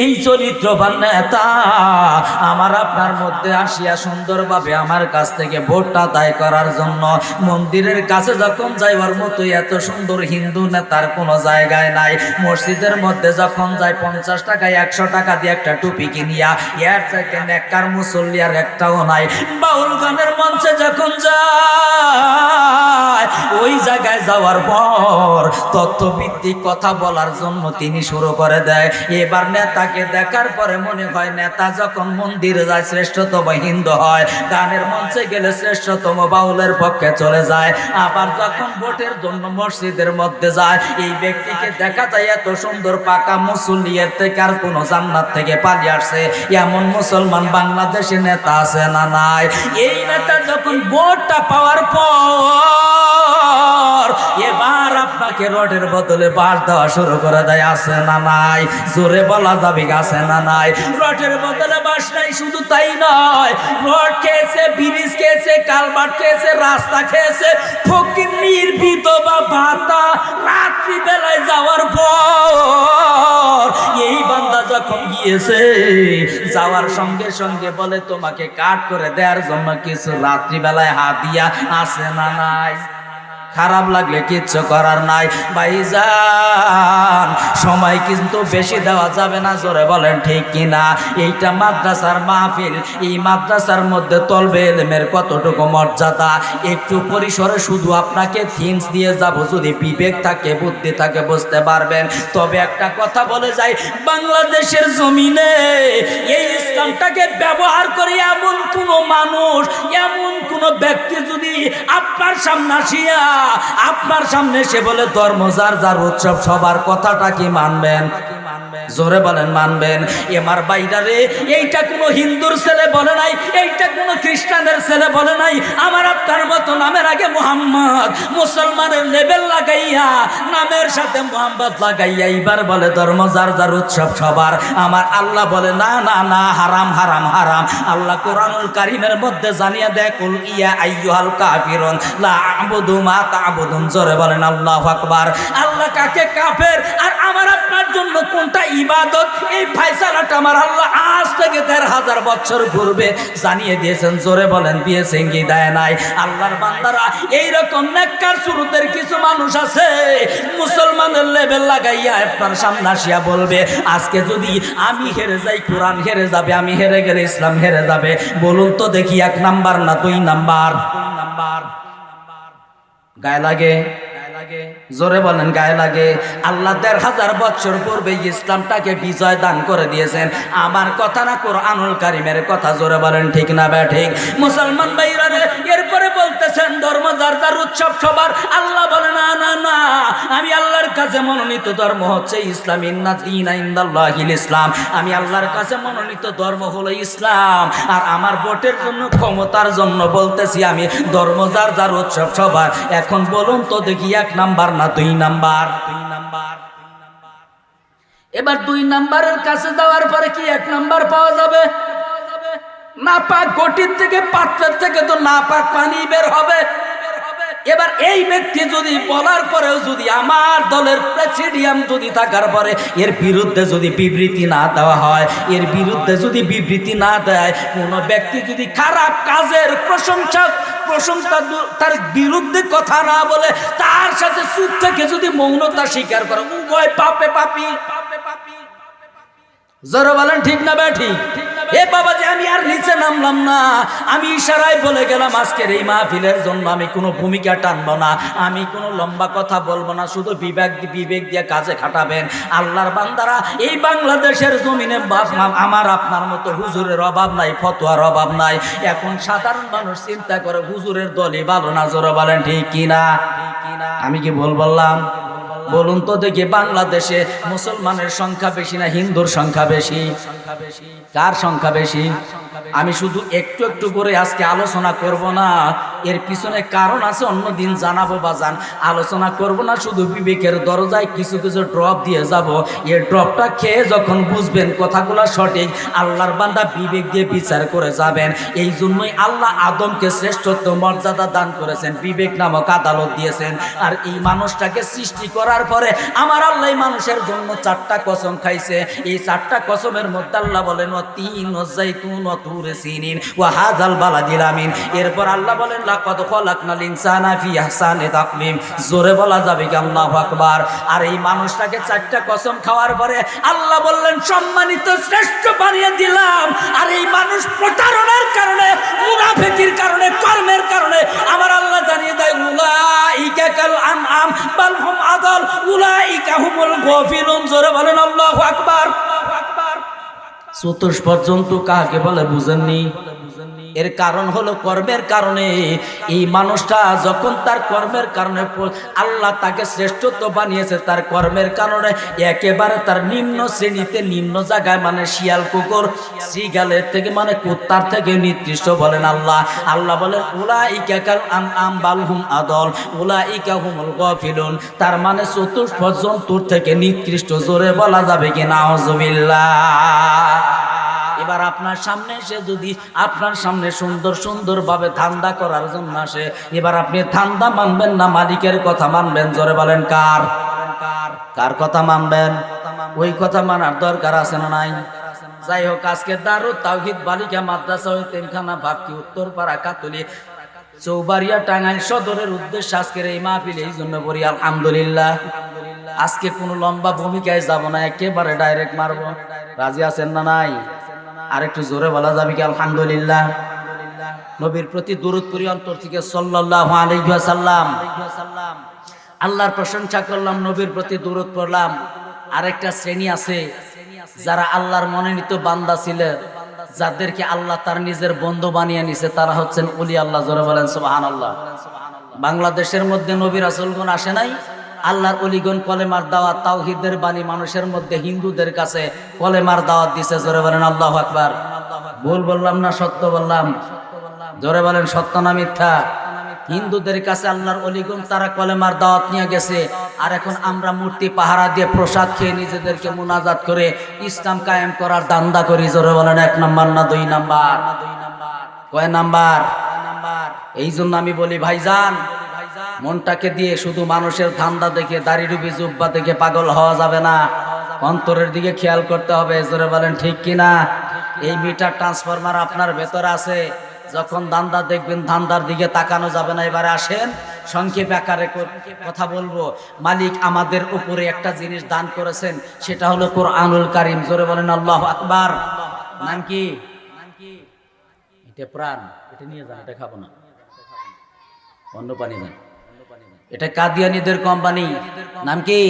এই চরিত্রবান নেতা আমার আপনার মধ্যে আসিয়া সুন্দরভাবে আমার কাছ থেকে ভোটটা আদায় করার জন্য মন্দিরের কাছে যখন যাইবার মতো এত সুন্দর হিন্দু নেতার কোনো জায়গায় নাই। মসজিদের মধ্যে যখন যায় 50 টাকায় 100 টাকা দিয়ে একটা টুপি কিনিয়া এর চাইতে নেককার মুসল্লি আর একটাও নাই। বাউল গানের মঞ্চে যখন যায় ওই জায়গায় যাওয়ার পর তথ্যভিত্তিক কথা বলার জন্য তিনি শুরু করে দেয়। এবার নেতাকে দেখার পরে মনে হয় নেতা যখন মন্দিরে যায় শ্রেষ্ঠতম হিন্দু হয়, গানের মঞ্চে গেলে শ্রেষ্ঠতম বাউলের পক্ষে চলে যায়। আবার যখন ভোটের জন্য মসজিদের মধ্যে যায় এই ব্যক্তিকে দেখা যায় এত সুন্দর পাকা মুসল্লি, এর থেকে আর কোন জান্নাত থেকে পালিয়ে আসছে এমন মুসলমান বাংলাদেশে নেতা আছে না নাই? এই নেতা যখন ভোটটা পাওয়ার পর এবার আপনাকে রডের বদলে বাঁশ দেওয়া শুরু করে দেয়, আছে না নাই? জোরে বলা যাবে আছে না নাই? রডের বদলে বাঁশ নাই, শুধু তাই নয়, রড খেয়েছে, ব্রিজ খেয়েছে, কালভার্ট খেয়েছে, রাস্তা খেয়েছে, ফকির বিধবা ভাতা রাত্রি বেলায় যাওয়ার পর এই বান্দা যখন গিয়েছে যাওয়ার সঙ্গে সঙ্গে বলে তোমাকে কাট করে দেওয়ার জন্য কিছু রাত্রিবেলায় হাদিয়া আছে না নাই? খারাপ লাগলে কিচ্ছু করার নাই ভাইজান, সময় কিন্তু বেশি দেওয়া যাবে না, জোরে বলেন ঠিক কিনা? এইটা মাদ্রাসার মাহফিল, এই মাদ্রাসার মধ্যে তলবে ইলমের কতটুকু মর্যাদা একটু পরিসরে শুধু আপনাকে থিমস দিয়ে যাব, যদি বিবেক থাকে বুদ্ধি থাকে বুঝতে পারবেন। তবে একটা কথা বলে যাই, বাংলাদেশের জমিনে এই ইসলামটাকে ব্যবহার করে এমন কোনো মানুষ, এমন কোনো ব্যক্তি যদি আপনার সামনে আসিয়া আপনার সামনে সে বলে ধর্ম যার যার উৎসব সবার কথাটা কি মানবেন? জোরে বলেন মানবেন? এমার বাইরে এইটা কোনো হিন্দুর ছেলে বলে নাই, এইটা কোনো খ্রিস্টানের ছেলে বলে নাই, আমার আপনার মতো নামের আগে মোহাম্মদ মুসলমানের লেবেল লাগাইয়া নামের সাথে মোহাম্মদ লাগাইয়া এইবার বলে ধর্ম যার যার উৎসব সবার। আমার আল্লাহ বলে না না না, হারাম হারাম হারাম। আল্লাহ কোরআনুল কারীমের মধ্যে জানিয়ে দেয় কুল ইয়া আইয়ুহাল কাফিরুন লা আ'বুদু মা তা'বুদুন। জোরে বলেন আল্লাহু আকবার। আল্লাহ কাকে কাফের আর আমার আপনার জন্য কোনটা ইবাদত, এই ফয়সালাটা আমার আল্লাহ আজ থেকে ১৩,০০০ বছর পূর্বে জানিয়ে দিয়েছেন। জোরে বলেন দিয়েছেন কি দেয় নাই? আল্লাহর বান্দারা এইরকম নেককার সুরতের কিছু মানুষ আছে মুসলমানের লেবেল লাগাইয়া আপনার সামনে আসিয়া বলবে আজকে যদি আমি হেরে যাই কোরআন হেরে যাবে, আমি হেরে গেলে ইসলাম হেরে যাবে। বলুন তো দেখি 1 নাম্বার না 2 নাম্বার? গায়ে লাগে? জোরে বলেন গায়ে লাগে? আল্লাহ ১৩,০০০ বছর পূর্বে ইসলামটাকে বিজয় দান করে দিয়েছেন। আমার কথা না কোরআনুল কারীমের কথা। জোরে বলেন ঠিক না বে ঠিক? মুসলমান ভাইরা এরপরে বলতেছেন ধর্ম যার যার উৎসব সবার। আল্লাহ বলে না না না, আমি আল্লাহর কাছে মনোনীত ধর্ম হচ্ছে ইসলাম, ইন্না দীনা ইনদাল্লাহিল ইসলাম। আমি আল্লাহর কাছে মনোনীত ধর্ম হলো ইসলাম। আর আমার ভোটের জন্য ক্ষমতার জন্য বলতেছি আমি ধর্ম যার যার উৎসব সবার। এখন বলুন তো দেখি 1 নাম্বার না 2 নাম্বার? এবার 2 নাম্বারের কাছে যাওয়ার পরে কি 1 নাম্বার পাওয়া যাবে? নাপাক গটির থেকে পাত্রের থেকে তো নাপাক পানি বের হবে। এবার এই ব্যক্তি যদি বলার পরেও যদি আমার দলের প্রেসিডিয়াম যদি থাকার পরে এর বিরুদ্ধে যদি বিবৃতি না দেওয়া হয়, এর বিরুদ্ধে যদি বিবৃতি না দেয়, কোনো ব্যক্তি যদি খারাপ কাজের প্রশংসা তার বিরুদ্ধে কথা না বলে তার সাথে চুপ থেকে যদি মৌনতা স্বীকার করে, উভয় পাপে পাপী। জোরে বলেন ঠিক না বে ঠিক? এ বাবা যে আমি আর নিচে নামলাম না, আমি ইশারায় বলে গেলাম আজকের এই মাহফিলের জন্য আমি কোনো ভূমিকা টানবো না, আমি কোনো লম্বা কথা বলবো না, শুধু বিবেক দিয়ে কাজে খাটাবেন। আল্লাহর বান্দারা এই বাংলাদেশের জমিনে আমার আপনার মতো হুজুরের অভাব নাই, ফতোয়ার অভাব নাই। এখন সাধারণ মানুষ চিন্তা করে হুজুরের দলই ভালো না। জোরে বলেন ঠিক কিনা? আমি কি ভুল বললাম? বলুন তো দেখি বাংলাদেশে মুসলমানের সংখ্যা বেশি না হিন্দুর সংখ্যা বেশি? কার সংখ্যা বেশি? আমি শুধু একটু একটু করে আজকে আলোচনা করব না, এর পিছনে কারণ আছে, অন্যদিন জানাবো বাজান। আলোচনা করব না, শুধু বিবেকের দরজায় কিছু কিছু ড্রপ দিয়ে যাব। এই ড্রপটা খেয়ে যখন বুঝবেন কথাগুলো সঠিক, আল্লাহর বান্দা বিবেক দিয়ে বিচার করে যাবেন। এই জন্যই আল্লাহ আদমকে শ্রেষ্ঠত্ব মর্যাদা দান করেছেন, বিবেক নামক আদালত দিয়েছেন। আর এই মানুষটাকে সৃষ্টি করার করার পরে আমার আল্লাহ মানুষের জন্য 4টা কসম খাইছে। এই 4টা কসমের মধ্যে আল্লাহ বলেন ওয়াতিন ওয়াজাইতুন ওয়া তুরে সিনিন ওয়া হাযাল বালাদিল আমিন। এরপর আল্লাহ বলেন লাকাদ খালাকনাল ইনসানা ফি আহসানি তাকওয়িম। জোরে বলা যাবে কি আল্লাহু আকবার। আর এই মানুষটাকে 4টা কসম খাওয়ার পরে আল্লাহ বললেন সম্মানিত শ্রেষ্ঠ বানিয়ে দিলাম। আর এই মানুষ প্রতারণার কারণে, মুনাফিকির কারণে, কর্মের কারণে আমার আল্লাহ জানিয়ে দেয় উলাইকা কাল আনআম বাল হুম আদাল উলাইকা হুমুল গাফিলুন। জোরে বলেন আল্লাহু আকবার। চতুষ্পদ জন্তু কাকে বলে বুঝেননি? এর কারণ হলো কর্মের কারণে। এই মানুষটা যখন তার কর্মের কারণে আল্লাহ তাকে শ্রেষ্ঠত্ব বানিয়েছে, তার কর্মের কারণে একেবারে তার নিম্ন শ্রেণীতে, নিম্ন জায়গায়, মানে শিয়াল কুকুর শ্রীগালের থেকে, মানে কুত্তার থেকে নিকৃষ্ট বলেন আল্লাহ। আল্লাহ বলেন উলাইকা কাল আনআম বাল হুম আদাল উলাইকা হুমুল গাফিলুন। তার মানে চতুষ্পদ জন্তুর থেকে নিকৃষ্ট। জোরে বলা যাবে কি নাউজুবিল্লাহ। এবার আপনার সামনে এসে যদি আপনার সামনে সুন্দর সুন্দর ভাবে ধান্দা করার জন্য আসে, এবার আপনি ধান্দা মানবেন না মালিকের কথা মানবেন? জোরে বলেন কার? কার কথা মানবেন? ওই কথা মানার দরকার আছে না নাই? যাই হোক, আজকে দারুত তাওহীদ বালিকা মাদ্রাসা ও এতিমখানা ভাবকি উত্তরপাড়া কাতলি চৌবাড়িয়া টাঙ্গাইল সদরের উদ্দেশ্যে আজকের এই মাহফিল এই জন্য করি আলহামদুলিল্লাহ। আজকে কোনো লম্বা ভূমিকায় যাব না, একেবারে ডাইরেক্ট মারবো। রাজি আছেন না নাই? আরেকটু জোরে বলা যাবে কি আলহামদুলিল্লাহ। নবীর প্রতি দরুদ পড়ি অন্তর থেকে সাল্লাল্লাহু আলাইহি ওয়াসাল্লাম। আল্লাহর প্রশংসা করলাম, নবীর প্রতি দরুদ পড়লাম। আরেকটা শ্রেণী আছে যারা আল্লাহর মনোনীত বান্দা ছিলেন, যাদেরকে আল্লাহ তার নিজের বন্ধু বানিয়ে নিছে, তারা হচ্ছেন ওলি আল্লাহ। জোরে বলেন সুবহানাল্লাহ। বাংলাদেশের মধ্যে নবী রাসূলগণ আসে নাই, আল্লাহর ওলিগণ কলেমার দাওয়াত, তাওহীদের বাণী মানুষের মধ্যে, হিন্দুদের কাছে কলেমার দাওয়াত দিছে। জোরে বলেন আল্লাহু আকবার। ভুল বললাম না সত্য বললাম? জোরে বলেন সত্য না মিথ্যা? হিন্দুদের কাছে আল্লাহর ওলিগণ তারা কলেমার দাওয়াত নিয়ে গেছে। আর এখন আমরা মূর্তি পাহারা দিয়ে প্রসাদ খেয়ে নিজেদেরকে মুনাজাত করে ইসলাম কায়েম করার দান্দা করি। জোরে বলেন 1 নাম্বার না 2 নাম্বার? কয় নাম্বার? এই জন্য আমি বলি ভাইজান, মনটাকে দিয়ে শুধু মানুষের ধান্দা দেখে, দাড়ি রুবি জুব্বা দেখে পাগল হওয়া যাবে না। অন্তরের দিকে খেয়াল করতে হবে। জোরে বলেন ঠিক কিনা? এই মিটার ট্রান্সফরমার আপনার ভেতরে আছে, যখন ধান্দা দেখবেন ধান্দার দিকে তাকানো যাবে না। এবারে আসেন সংক্ষেপ আকারে কথা বলবো। মালিক আমাদের উপরে একটা জিনিস দান করেছেন, সেটা হলো কোরআনুল কারীম। জোরে বলেন আল্লাহু আকবার। নাম কি? এটা প্রাণ, এটা নিয়ে যান, এটা খাবো না, অন্য পানি দেন। এটা কাদিয়ানীদের কোম্পানি। নাম কি?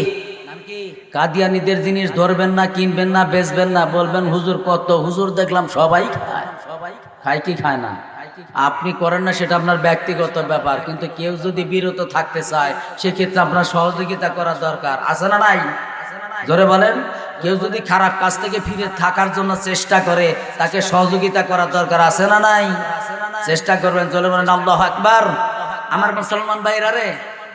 কাদিয়ানীদের জিনিস ধরবেন না, কিনবেন না, বেচবেন না। বলবেন হুজুর কত? হুজুর দেখলাম সবাই খায়। খায় কি খায় না? আপনি করেন না, সেটা আপনার ব্যক্তিগত ব্যাপার। কিন্তু কেউ যদি বিরত থাকতে চায়, সেক্ষেত্রে আপনার সহযোগিতা করা দরকার আছে না নাই? জোরে বলেন। কেউ যদি খারাপ কাজ থেকে ফিরে থাকার জন্য চেষ্টা করে, তাকে সহযোগিতা করা দরকার আছে না নাই? চেষ্টা করবেন। জোরে বলেন আল্লাহু আকবার। আমার মুসলমান ভাইরা রে,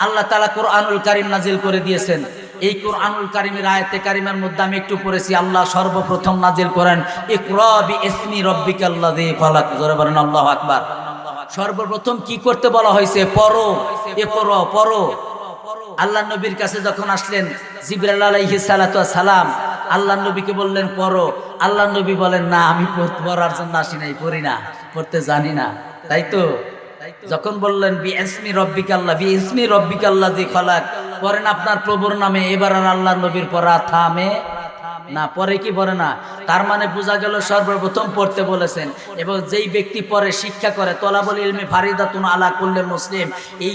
আল্লাহ তাআলা কোরআনুল কারীম নাজিল করে দিয়েছেন। এই কোরআনুল কারীমের আয়াতে কারিমার মধ্যে আমি একটু পড়েছি, আল্লাহ সর্বপ্রথম নাজিল করেন ইকরা বিইসমি রাব্বিকাল্লাযী খালাক। জোরে বলেন আল্লাহু আকবার। সর্বপ্রথম কি করতে বলা হয়েছে? পড়ো, ইকরা, পড়ো। আল্লাহ নবীর কাছে যখন আসলেন জিবরাইল আলাইহিস সালাতু ওয়াস সালাম, আল্লাহ নবীকে বললেন পড়ো। আল্লাহ নবী বলেন না, আমি পড়ার জন্য আসি নাই, পড়ি না, পড়তে জানি না। তাই তো যখন বললেন বিইসমি রাব্বিকাল্লাযী খালাক, পড়েন আপনার প্রভুর নামে, এবার আর আল্লাহ নবীর পড়া থামে না। পরে কি পড়ে না? তার মানে বোঝা গেল সর্বপ্রথম পড়তে বলেছেন। এবং যেই ব্যক্তি পড়ে, শিক্ষা করে, তলাবুল ইলমি ফারিদাতুন আলা কুল্লি মুসলিম, এই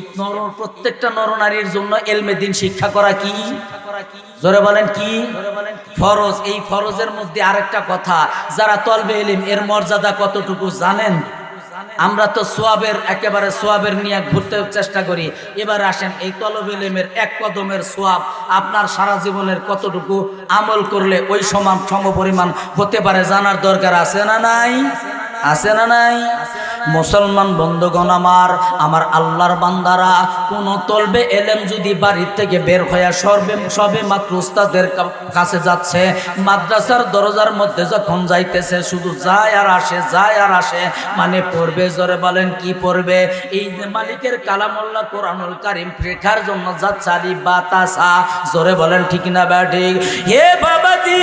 প্রত্যেকটা নরনারীর জন্য ইলমে দ্বীন শিক্ষা করা কি? জোরে বলেন কি? ফরজ। এই ফরজের মধ্যে আরেকটা কথা, যারা তলবে ইলম, এর মর্যাদা কতটুকু জানেন? আমরা তো সোয়াবের, একেবারে সোয়াবের নিয়ে ঘুরতে চেষ্টা করি। এবার আসেন, এই তলবে ইলমের এক কদমের সোয়াব আপনার সারা জীবনের কতটুকু আমল করলে ওই সম পরিমাণ হতে পারে, জানার দরকার আছে না নাই? আছে না নাই? মুসলমান বন্ধুগণ আমার, আমার আল্লাহর বান্দারা, কোন তলবে এলেম যদি বাড়ির থেকে বের হয়ে সবে মাত্র উস্তাদের কাছে যাচ্ছে, মাদ্রাসার দরজার মধ্যে যখন যাইতেছে, শুধু যায় আর আসে, যায় আর আসে, মানে পড়বে। জোরে বলেন কি পড়বে? এই যে মালিকের কালামুল্লাহ কোরআনুল কারীম শেখার জন্য যাচ্ছে আলি বাতাসা। জোরে বলেন ঠিক না ব্যাঠিক? হে বাবাজি,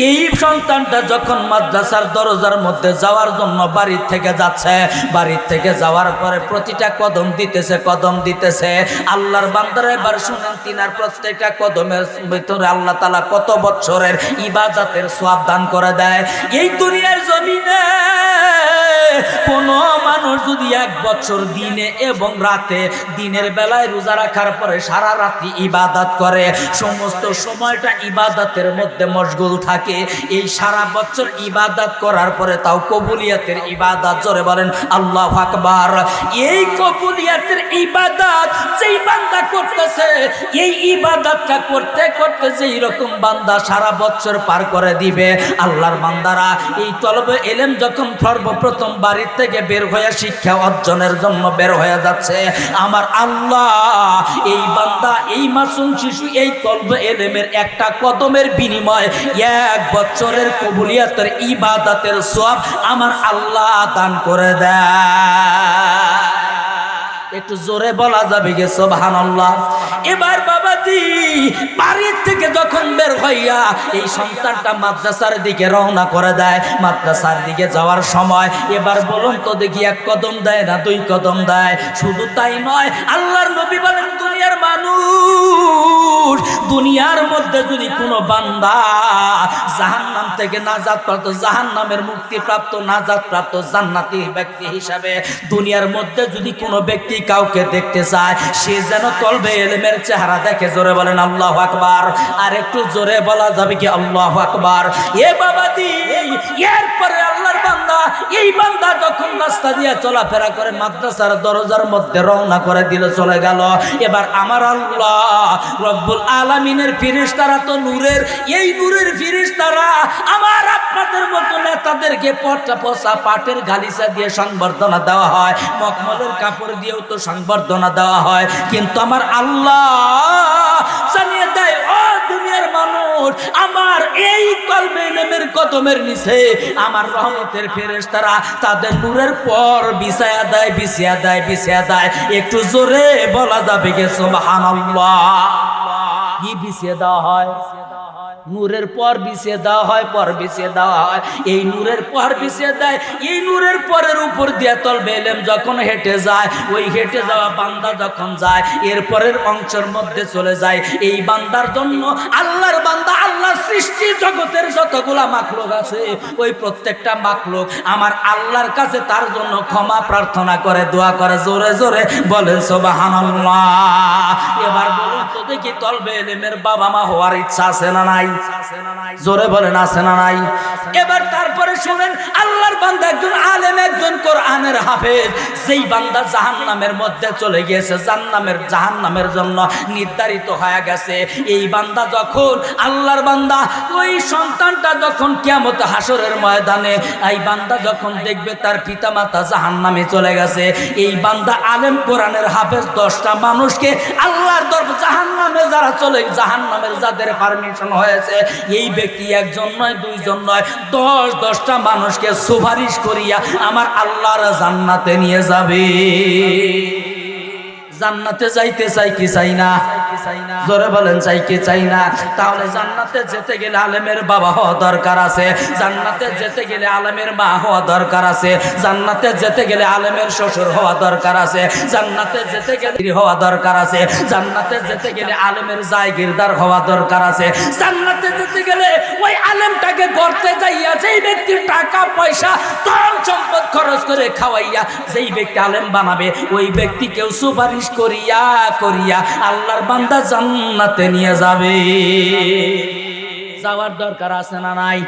এই সন্তানটা যখন মাদ্রাসার দরজার মধ্যে যাওয়ার জন্য বাড়ির থেকে যাচ্ছে, বাড়ির থেকে যাওয়ার পরে প্রতিটা কদম দিতেছে, কদম দিতেছে। আল্লাহর বান্দারা এবার শুনেন, তিনার প্রত্যেকটা কদমের ভিতরে আল্লাহ তাআলা কত বছরের ইবাদতের সওয়াব দান করে দেয়। এই দুনিয়ার জমিনে কোন মানুষ যদি 1 বছর দিনে এবং রাতে, দিনের বেলায় রোজা রাখার পরে সারা রাত্রি ইবাদত করে, সমস্ত সময়টা ইবাদতের মধ্যে মশগুল থাকে, এই সারা বছর ইবাদত করার পরে তাও কবুলিয়াতের ইবাদত, জোরে বলেন আল্লাহু আকবার। এই কবুলিয়াতের ইবাদত যেই বান্দা করতেছে, এই ইবাদতটা করতে করতে যেই রকম বান্দা সারা বছর পার করে দিবে, আল্লাহর বান্দারা এই তলবে এলেম যখন সর্বপ্রথম বাড়ির থেকে বের হয়ে শিক্ষা অর্জনের জন্য বের হয়ে যাচ্ছে, আমার আল্লাহ এই বান্দা, এই মাসুম শিশু এই তলবে এলেমের একটা কদমের বিনিময়ে 1 বছরের কবুলিয়াতের ইবাদতের সওয়াব আমার আল্লাহ দান করে দেয়। একটু জোরে বলা যাবে গে সুবহানাল্লাহ। এবার বাবাজি বাড়ির থেকে যখন বের হইয়া এই সন্তানটা মাদ্রাসার দিকে রওনা করে দেয়, মাদ্রাসার দিকে যাওয়ার সময় এবার বলুন তো দেখি 1 কদম দেয় না 2 কদম দেয়? শুধু তাই নয়, আল্লাহর নবী বলেন, দুনিয়ার মানুষ, দুনিয়ার মধ্যে যদি কোনো বান্দা জাহান্নাম থেকে নাজাত প্রাপ্ত, জাহান্নামের মুক্তিপ্রাপ্ত, নাজাত প্রাপ্ত জান্নাতি ব্যক্তি হিসাবে দুনিয়ার মধ্যে যদি কোনো ব্যক্তি কাউকে দেখতে চায়, সে যেন তলবে এলেমের চেহারা দেখে। জোরে বলেন আল্লাহু আকবার। আর একটু জোরে বলা যাবে কি আল্লাহু আকবার? এ বাবাজি, এরপরে আল্লাহর বান্দা, এই বান্দা যখন রাস্তা দিয়ে চলাফেরা করে মাদ্রাসার দরজার মধ্যে রওনা করে দিল, চলে গেল। এবার আমার আল্লাহ রব্বুল আলামিনের ফেরেশতারা তো নূরের, এই নূরের ফেরেশতারা আমার আপনাদের মতো নেতাদেরকে পচা পাটের গালিচা দিয়ে সংবর্ধনা দেওয়া হয়, মখমলের কাপড় দিয়েও তো সংবর্ধনা দেওয়া হয়, কিন্তু আমার আল্লাহ জানিয়ে দেয়, ও দুনিয়ার মানুষ, আমার এই কলবে ইলমের কদমের নিচে আমার রহমতের ফেরেশতারা তাদের নূরের পর বিছায়া দেয়, বিছিয়া দেয়, বিছিয়া দেয়। একটু জোরে বলা যাবে গে সুবহানাল্লাহ। কি বিছিয়ে দেওয়া হয়? নূরের পর বিছিয়ে দেওয়া হয়, পর বিছিয়ে দেওয়া হয়। এই নূরের পর বিছিয়ে দেয়, এই নূরের পরের উপর দিয়ে তলবে এলেম যখন হেঁটে যায়, ওই হেঁটে যাওয়া বান্দা যখন যায়, এরপরের অংশের মধ্যে চলে যায়। এই বান্দার জন্য আল্লাহর বান্দা, আল্লাহ সৃষ্টি জগতের যতগুলা মাখলুক আছে, ওই প্রত্যেকটা মাখলুক আমার আল্লাহর কাছে তার জন্য ক্ষমা প্রার্থনা করে, দোয়া করে। জোরে জোরে বলেন সুবহানাল্লাহ। এবার বলুন তো দেখি, তলবে এলেমের বাবা মা হওয়ার ইচ্ছা আছে না নাই? জোরে বলেন আছে না নাই? এবার তারপরে শুনেন, আল্লাহর বান্দা একজন আলেম, একজন কোরআনের হাফেজ, যেই বান্দা জাহান্নামের মধ্যে চলে গিয়েছে, জাহান্নামের জন্য নির্ধারিত হয়ে গেছে, এই বান্দা যখন, আল্লাহর বান্দা ওই সন্তানটা যখন কিয়ামত হাসরের ময়দানে, এই বান্দা যখন দেখবে তার পিতামাতা জাহান্নামে চলে গেছে, এই বান্দা আলেম কোরআনের হাফেজ 10টা মানুষকে আল্লাহর দরবার, জাহান্নামে যারা চলে, জাহান্নামের যাদের পারমিশন হয়েছে, এই ব্যক্তি একজন নয়, 2 জন নয়, 10টা মানুষকে সুপারিশ করিয়া আমার আল্লাহর জান্নাতে নিয়ে যাবে। জান্নাতে যাইতে চাই কি চাই না? জোরে বলেন চাই কি চাই না? তাহলে জান্নাতে যেতে গেলে আলেমের বাবা হওয়া দরকার আছে, জান্নাতে যেতে গেলে আলেমের মা হওয়া দরকার আছে, জান্নাতে যেতে গেলে আলেমের শ্বশুর হওয়া দরকার আছে, জান্নাতে যেতে গেলে হওয়া দরকার আছে, জান্নাতে যেতে গেলে আলেমের জায়গিরদার হওয়া দরকার আছে, জান্নাতে যেতে গেলে ওই আলেমটাকে গড়তে যাইয়া যেই ব্যক্তির টাকা পয়সা ধন সম্পদ খরচ করে খাওয়াইয়া যেই ব্যক্তি আলেম বানাবে, ওই ব্যক্তিকেও সুপারিশ করিয়া করিয়া আল্লাহর বান্দা জান্নাতে নিয়ে যাবে। যাওয়ার দরকার আছে না নাই?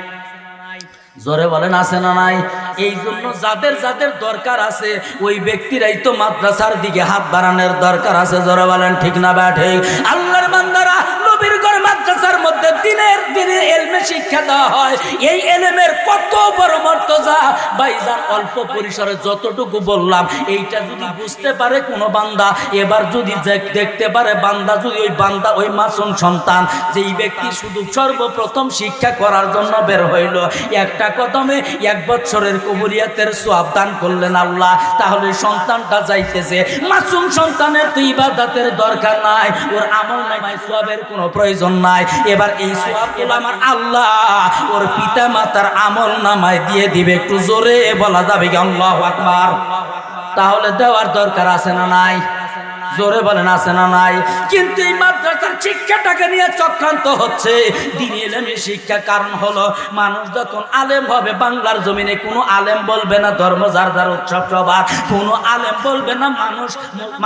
জোরে বলেন আছে না নাই? এই জন্য যাদের যাদের দরকার আছে, ওই ব্যক্তিরাই তো মাদ্রাসার দিকে হাত বাড়ানোর দরকার আছে। জোরে বলেন ঠিক না ব্যাঠিক? আল্লাহর বান্দারা নবীর ঘর মাদ্রাসার মধ্যে দিনের এলমে শিক্ষা দেওয়া হয়, এই এলেমের কত বড় মর্যাদা ভাইজান। অল্প পরিসরে যতটুকু বললাম, এইটা যদি বুঝতে পারে কোনো বান্দা, এবার যদি দেখতে পারে বান্দা, যদি ওই বান্দা ওই মাসুম সন্তান যেই ব্যক্তি শুধু সর্বপ্রথম শিক্ষা করার জন্য বের হইল, একটা কদমে 1 বছরের কবুলিয়াতের সওয়াব দান করলেন আল্লাহ, তাহলে সন্তানটা যাইতেছে। মাসুম সন্তানের তো ইবাদতের দরকার নাই, ওর আমল নামায় সওয়াবের কোনো প্রয়োজন নাই। এবার এই সওয়াবগুলো আমার আল্লাহ ওর পিতা মাতার আমল নামায় দিয়ে দিবে। একটু জোরে বলা যাবে কি আল্লাহু আকবার? তাহলে দেওয়ার দরকার আছে না নাই? জোরে বলেন আছে না নাই? কিন্তু এই মাদ্রাসার শিক্ষাটাকে নিয়ে চক্রান্ত হচ্ছে, দ্বীনি ইলমি শিক্ষা। কারণ হলো মানুষ যখন আলেম হবে, বাংলার জমিনে কোনো আলেম বলবে না ধর্ম যার যার উৎসব সবার, কোনো আলেম বলবে না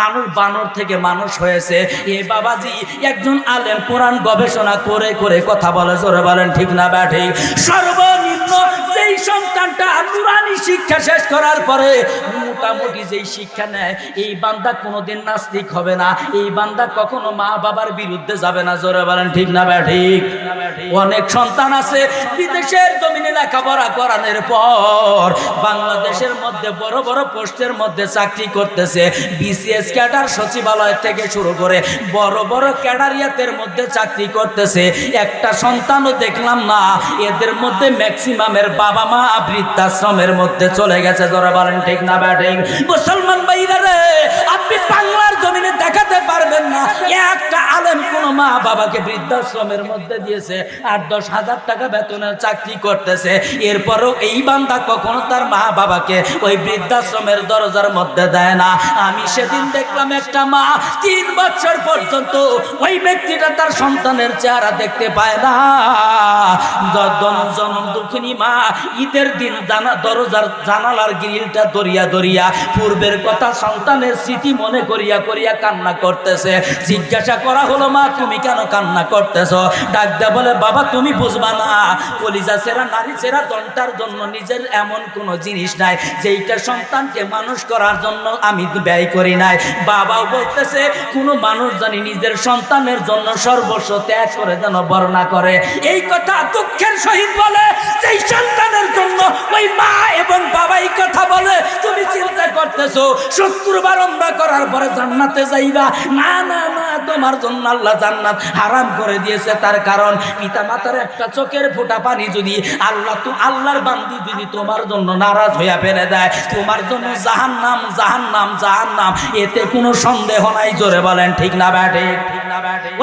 মানুষ বানর থেকে মানুষ হয়েছে। এ বাবাজি একজন আলেম কোরআন গবেষণা করে করে কথা বলে, জোরে বলেন ঠিক না ব্যাঠিক? সর্বনিম্ন যেই সন্তানটা নুরানি শিক্ষা শেষ করার পরে মোটামুটি যেই শিক্ষা নেয়, এই বান্দা কোনোদিন নাস্তিক হবে না, এই বান্দা কখনো মা বাবার বিরুদ্ধে যাবে না, জোরে বলেন ঠিক না ব্যাঠিক? অনেক সন্তান আছে বিদেশের জমিনে লেখাপড়া করানোর পর বাংলাদেশের মধ্যে বড় বড় পোস্টের মধ্যে চাকরি করতেছে, বিসিএস ক্যাডার সচিবালয় থেকে শুরু করে বড় বড় ক্যাডারিয়াতের মধ্যে চাকরি করতেছে। একটা সন্তানও দেখলাম না। এদের মধ্যে ম্যাক্সিমামের বাবা মা বৃদ্ধাশ্রমের মধ্যে চলে গেছে, জোরে বলেন ঠিক না ব্যাঠিক? মুসলমান ভাইরা রে, আপনি বাংলার জমিনে দেখাতে পারবেন না একটা আলেম কোন মা বাবাকে বৃদ্ধাশ্রমের মধ্যে দিয়েছে, 8-10 হাজার টাকা বেতনের চাকরি করতেছে, এরপরও এই বান্দা কখনো তার মা বাবাকে ওই বৃদ্ধাশ্রমের দরজার মধ্যে দেয় না। আমি সেদিন দেখলাম একটা মা 3 বছর পর্যন্ত ওই ব্যক্তিটা তার সন্তানের চেহারা দেখতে পায় না। জনম দুঃখিনী মা ঈদের দিন দরজার জানালার গ্রিলটা দরিয়া দরিয়া পূর্বের কথা সন্তানের স্মৃতি মনে করিয়া করিয়া কান্না করতেছে। জিজ্ঞাসা করা হলো, মা তুমি কেন কান্না করতেছো? ডাক দেয়া বলে, বাবা তুমি বুঝবা না, কলিজা ছেঁড়া নারী ছেঁড়া দন্টার জন্য নিজের এমন কোন জিনিস নাই যেইটা সন্তানকে মানুষ করার জন্য আমি ব্যয় করি নাই। বাবাও বলতেছে কোন মানুষ জানি নিজের সন্তানের জন্য সর্বস্ব ত্যাগ করে যেন বর্ণনা করে। এই কথা দুঃখের সহিত বলে যেই সন্তানের জন্য ওই মা এবং বাবা এই কথা বলে, তুমি চিন্তা করতেছো 70 বার ওমরা করার পরে জান্নাতে যাইবা? না না না, তোমার জন্য আল্লাহ জান্নাত হারাম করে দিয়েছে। তার কারণ পিতা মাতার একটা চোখের ফোঁটা পানি যদি আল্লাহর বান্দি যদি তোমার জন্য নারাজ হইয়া ফেলে দেয়, তোমার জন্য জাহান্নাম জাহান্নাম জাহান্নাম, এতে কোনো সন্দেহ নাই, জোরে বলেন ঠিক না ব্যাঠিক?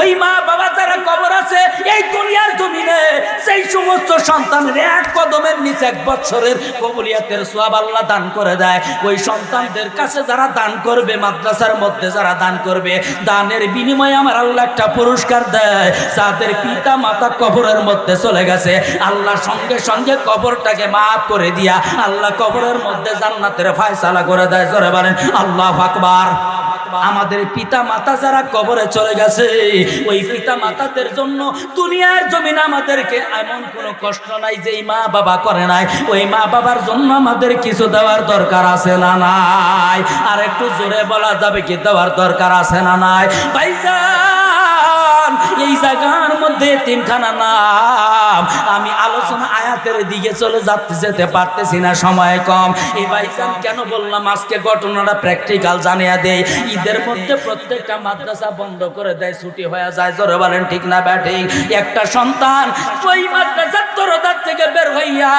ওই মা বাবা যারা কবর আছে এই দুনিয়ার জমিনে, সেই সমস্ত সন্তানের 1 কদমের নিচে 1 বছরের কবুলিয়াতের সওয়াব আল্লাহ দান করে দেয়। ওই সন্তানদের কাছে যারা দান করবে, মাদ্রাসার মধ্যে যারা দান করবে, দানের বিনিময়ে আমার আল্লাহ একটা পুরস্কার দেয়। যাদের পিতা মাতা কবরের মধ্যে চলে গেছে, আল্লাহ সঙ্গে সঙ্গে কবরটাকে মাফ করে দিয়া আল্লাহ কবরের মধ্যে জান্নাতের ফয়সালা করে দেয়, জোরে বলেন আল্লাহু আকবার। আমাদের পিতা মাতা যারা কবরে চলে গেছে, ওই পিতা মাতাদের জন্য দুনিয়ার জমিনে আমাদেরকে এমন কোনো কষ্ট নাই যেই মা বাবা করে নাই। ওই মা বাবার জন্য আমাদের কিছু দেওয়ার দরকার আছে না নাই? আর একটু জোরে বলা যাবে কি দেওয়ার দরকার আছে না নাই? ভাইজান এই জায়গার মধ্যে তিনখানা নাম, আমি আলোচনা আয়াতের দিকে চলে যেতে পারতেছি না, সময় কম। এই ভাইজান কেন বললাম আজকে ঘটনাটা প্র্যাকটিক্যাল জানিয়ে দেয়। ঈদের মধ্যে প্রত্যেকটা মাদ্রাসা বন্ধ করে দেয়, ছুটি হয়ে যায়, জোরে বলেন ঠিক না ব্যাঠিক? একটা সন্তান ওই মাদ্রাসার দরজা থেকে বের হইয়া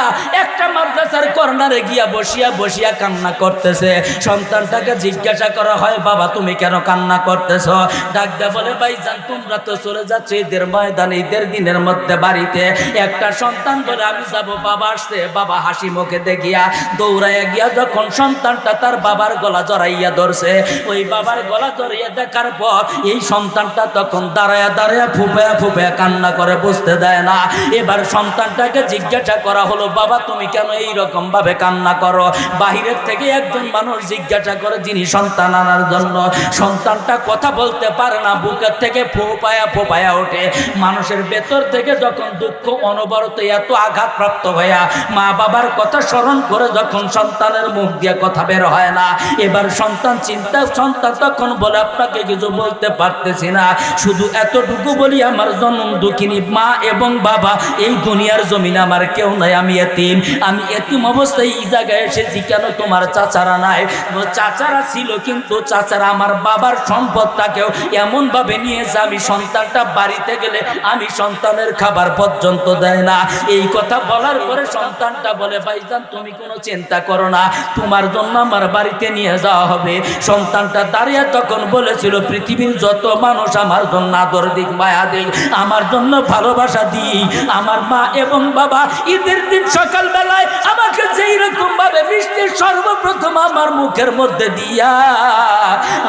একটা মাদ্রাসার কর্নারে গিয়া বসিয়া বসিয়া কান্না করতেছে। সন্তানটাকে জিজ্ঞাসা করা হয়, বাবা তুমি কেন কান্না করতেছ? ডাক দেয়া বলে, ভাইজান তোমরা তো চলে যাচ্ছ ঈদের ময়দানে, ঈদের দিনের মধ্যে বাড়িতে। একটা সন্তান বলে আমি যাব, বাবা আসছে। বাবা হাসি মুখে দেখিয়া দৌড়াইয়া গিয়া যখন সন্তানটা তার বাবার গলা জড়াইয়া ধরছে, ওই বাবার গলা জড়িয়ে দেখার পর এই সন্তানটা তখন দাঁড়ায়া দাঁড়ায়া ফুপায়া ফুপায়া কান্না করে, বুঝতে দেয় না। এবার সন্তানটাকে জিজ্ঞাসা করা হলো, বাবা তুমি কেন এইরকম ভাবে কান্না করো? বাহিরের থেকে একজন মানুষ জিজ্ঞাসা করে যিনি সন্তান আনার জন্য। সন্তানটা কথা বলতে পারে না, বুকের থেকে ফোপায়া ফোপায়া ওঠে। মানুষ মানুষের ভেতর থেকে যখন দুঃখ অনবরত এত আঘাতপ্রাপ্ত হইয়া মা বাবার কথা স্মরণ করে যখন সন্তানের মুখ দিয়ে কথা বের হয় না, এবার সন্তান তখন বলে আপনাকে কিছু বলতে পারতেছি না, শুধু এতটুকু বলি আমার জনম দুঃখিনী মা এবং বাবা এই দুনিয়ার জমিনে আমার কেউ নাই, আমি এতিম অবস্থায় এই জায়গায় এসেছি। কেন তোমার চাচারা নাই? চাচারা ছিল, কিন্তু চাচারা আমার বাবার সম্পদটাকেও এমন ভাবে নিয়েছে, আমি সন্তানটা বাড়িতে গেলে আমি সন্তানের খাবার পর্যন্ত দেয় না। এই কথা বলার পরে সন্তানটা বলে ভাইজান তুমি কোনো চিন্তা করো না, তোমার জন্য আমার বাড়িতে নিয়ে যাওয়া হবে। সন্তানটা দাঁড়িয়ে তখন বলেছিল পৃথিবীর যত মানুষ আমার জন্য আদর দিক, মায়া দিক, আমার জন্য ভালোবাসা দিক, আমার মা এবং বাবা ঈদের দিন সকালবেলায় আমাকে যেই রকম ভাবে মিষ্টি সর্বপ্রথম আমার মুখের মধ্যে দিয়া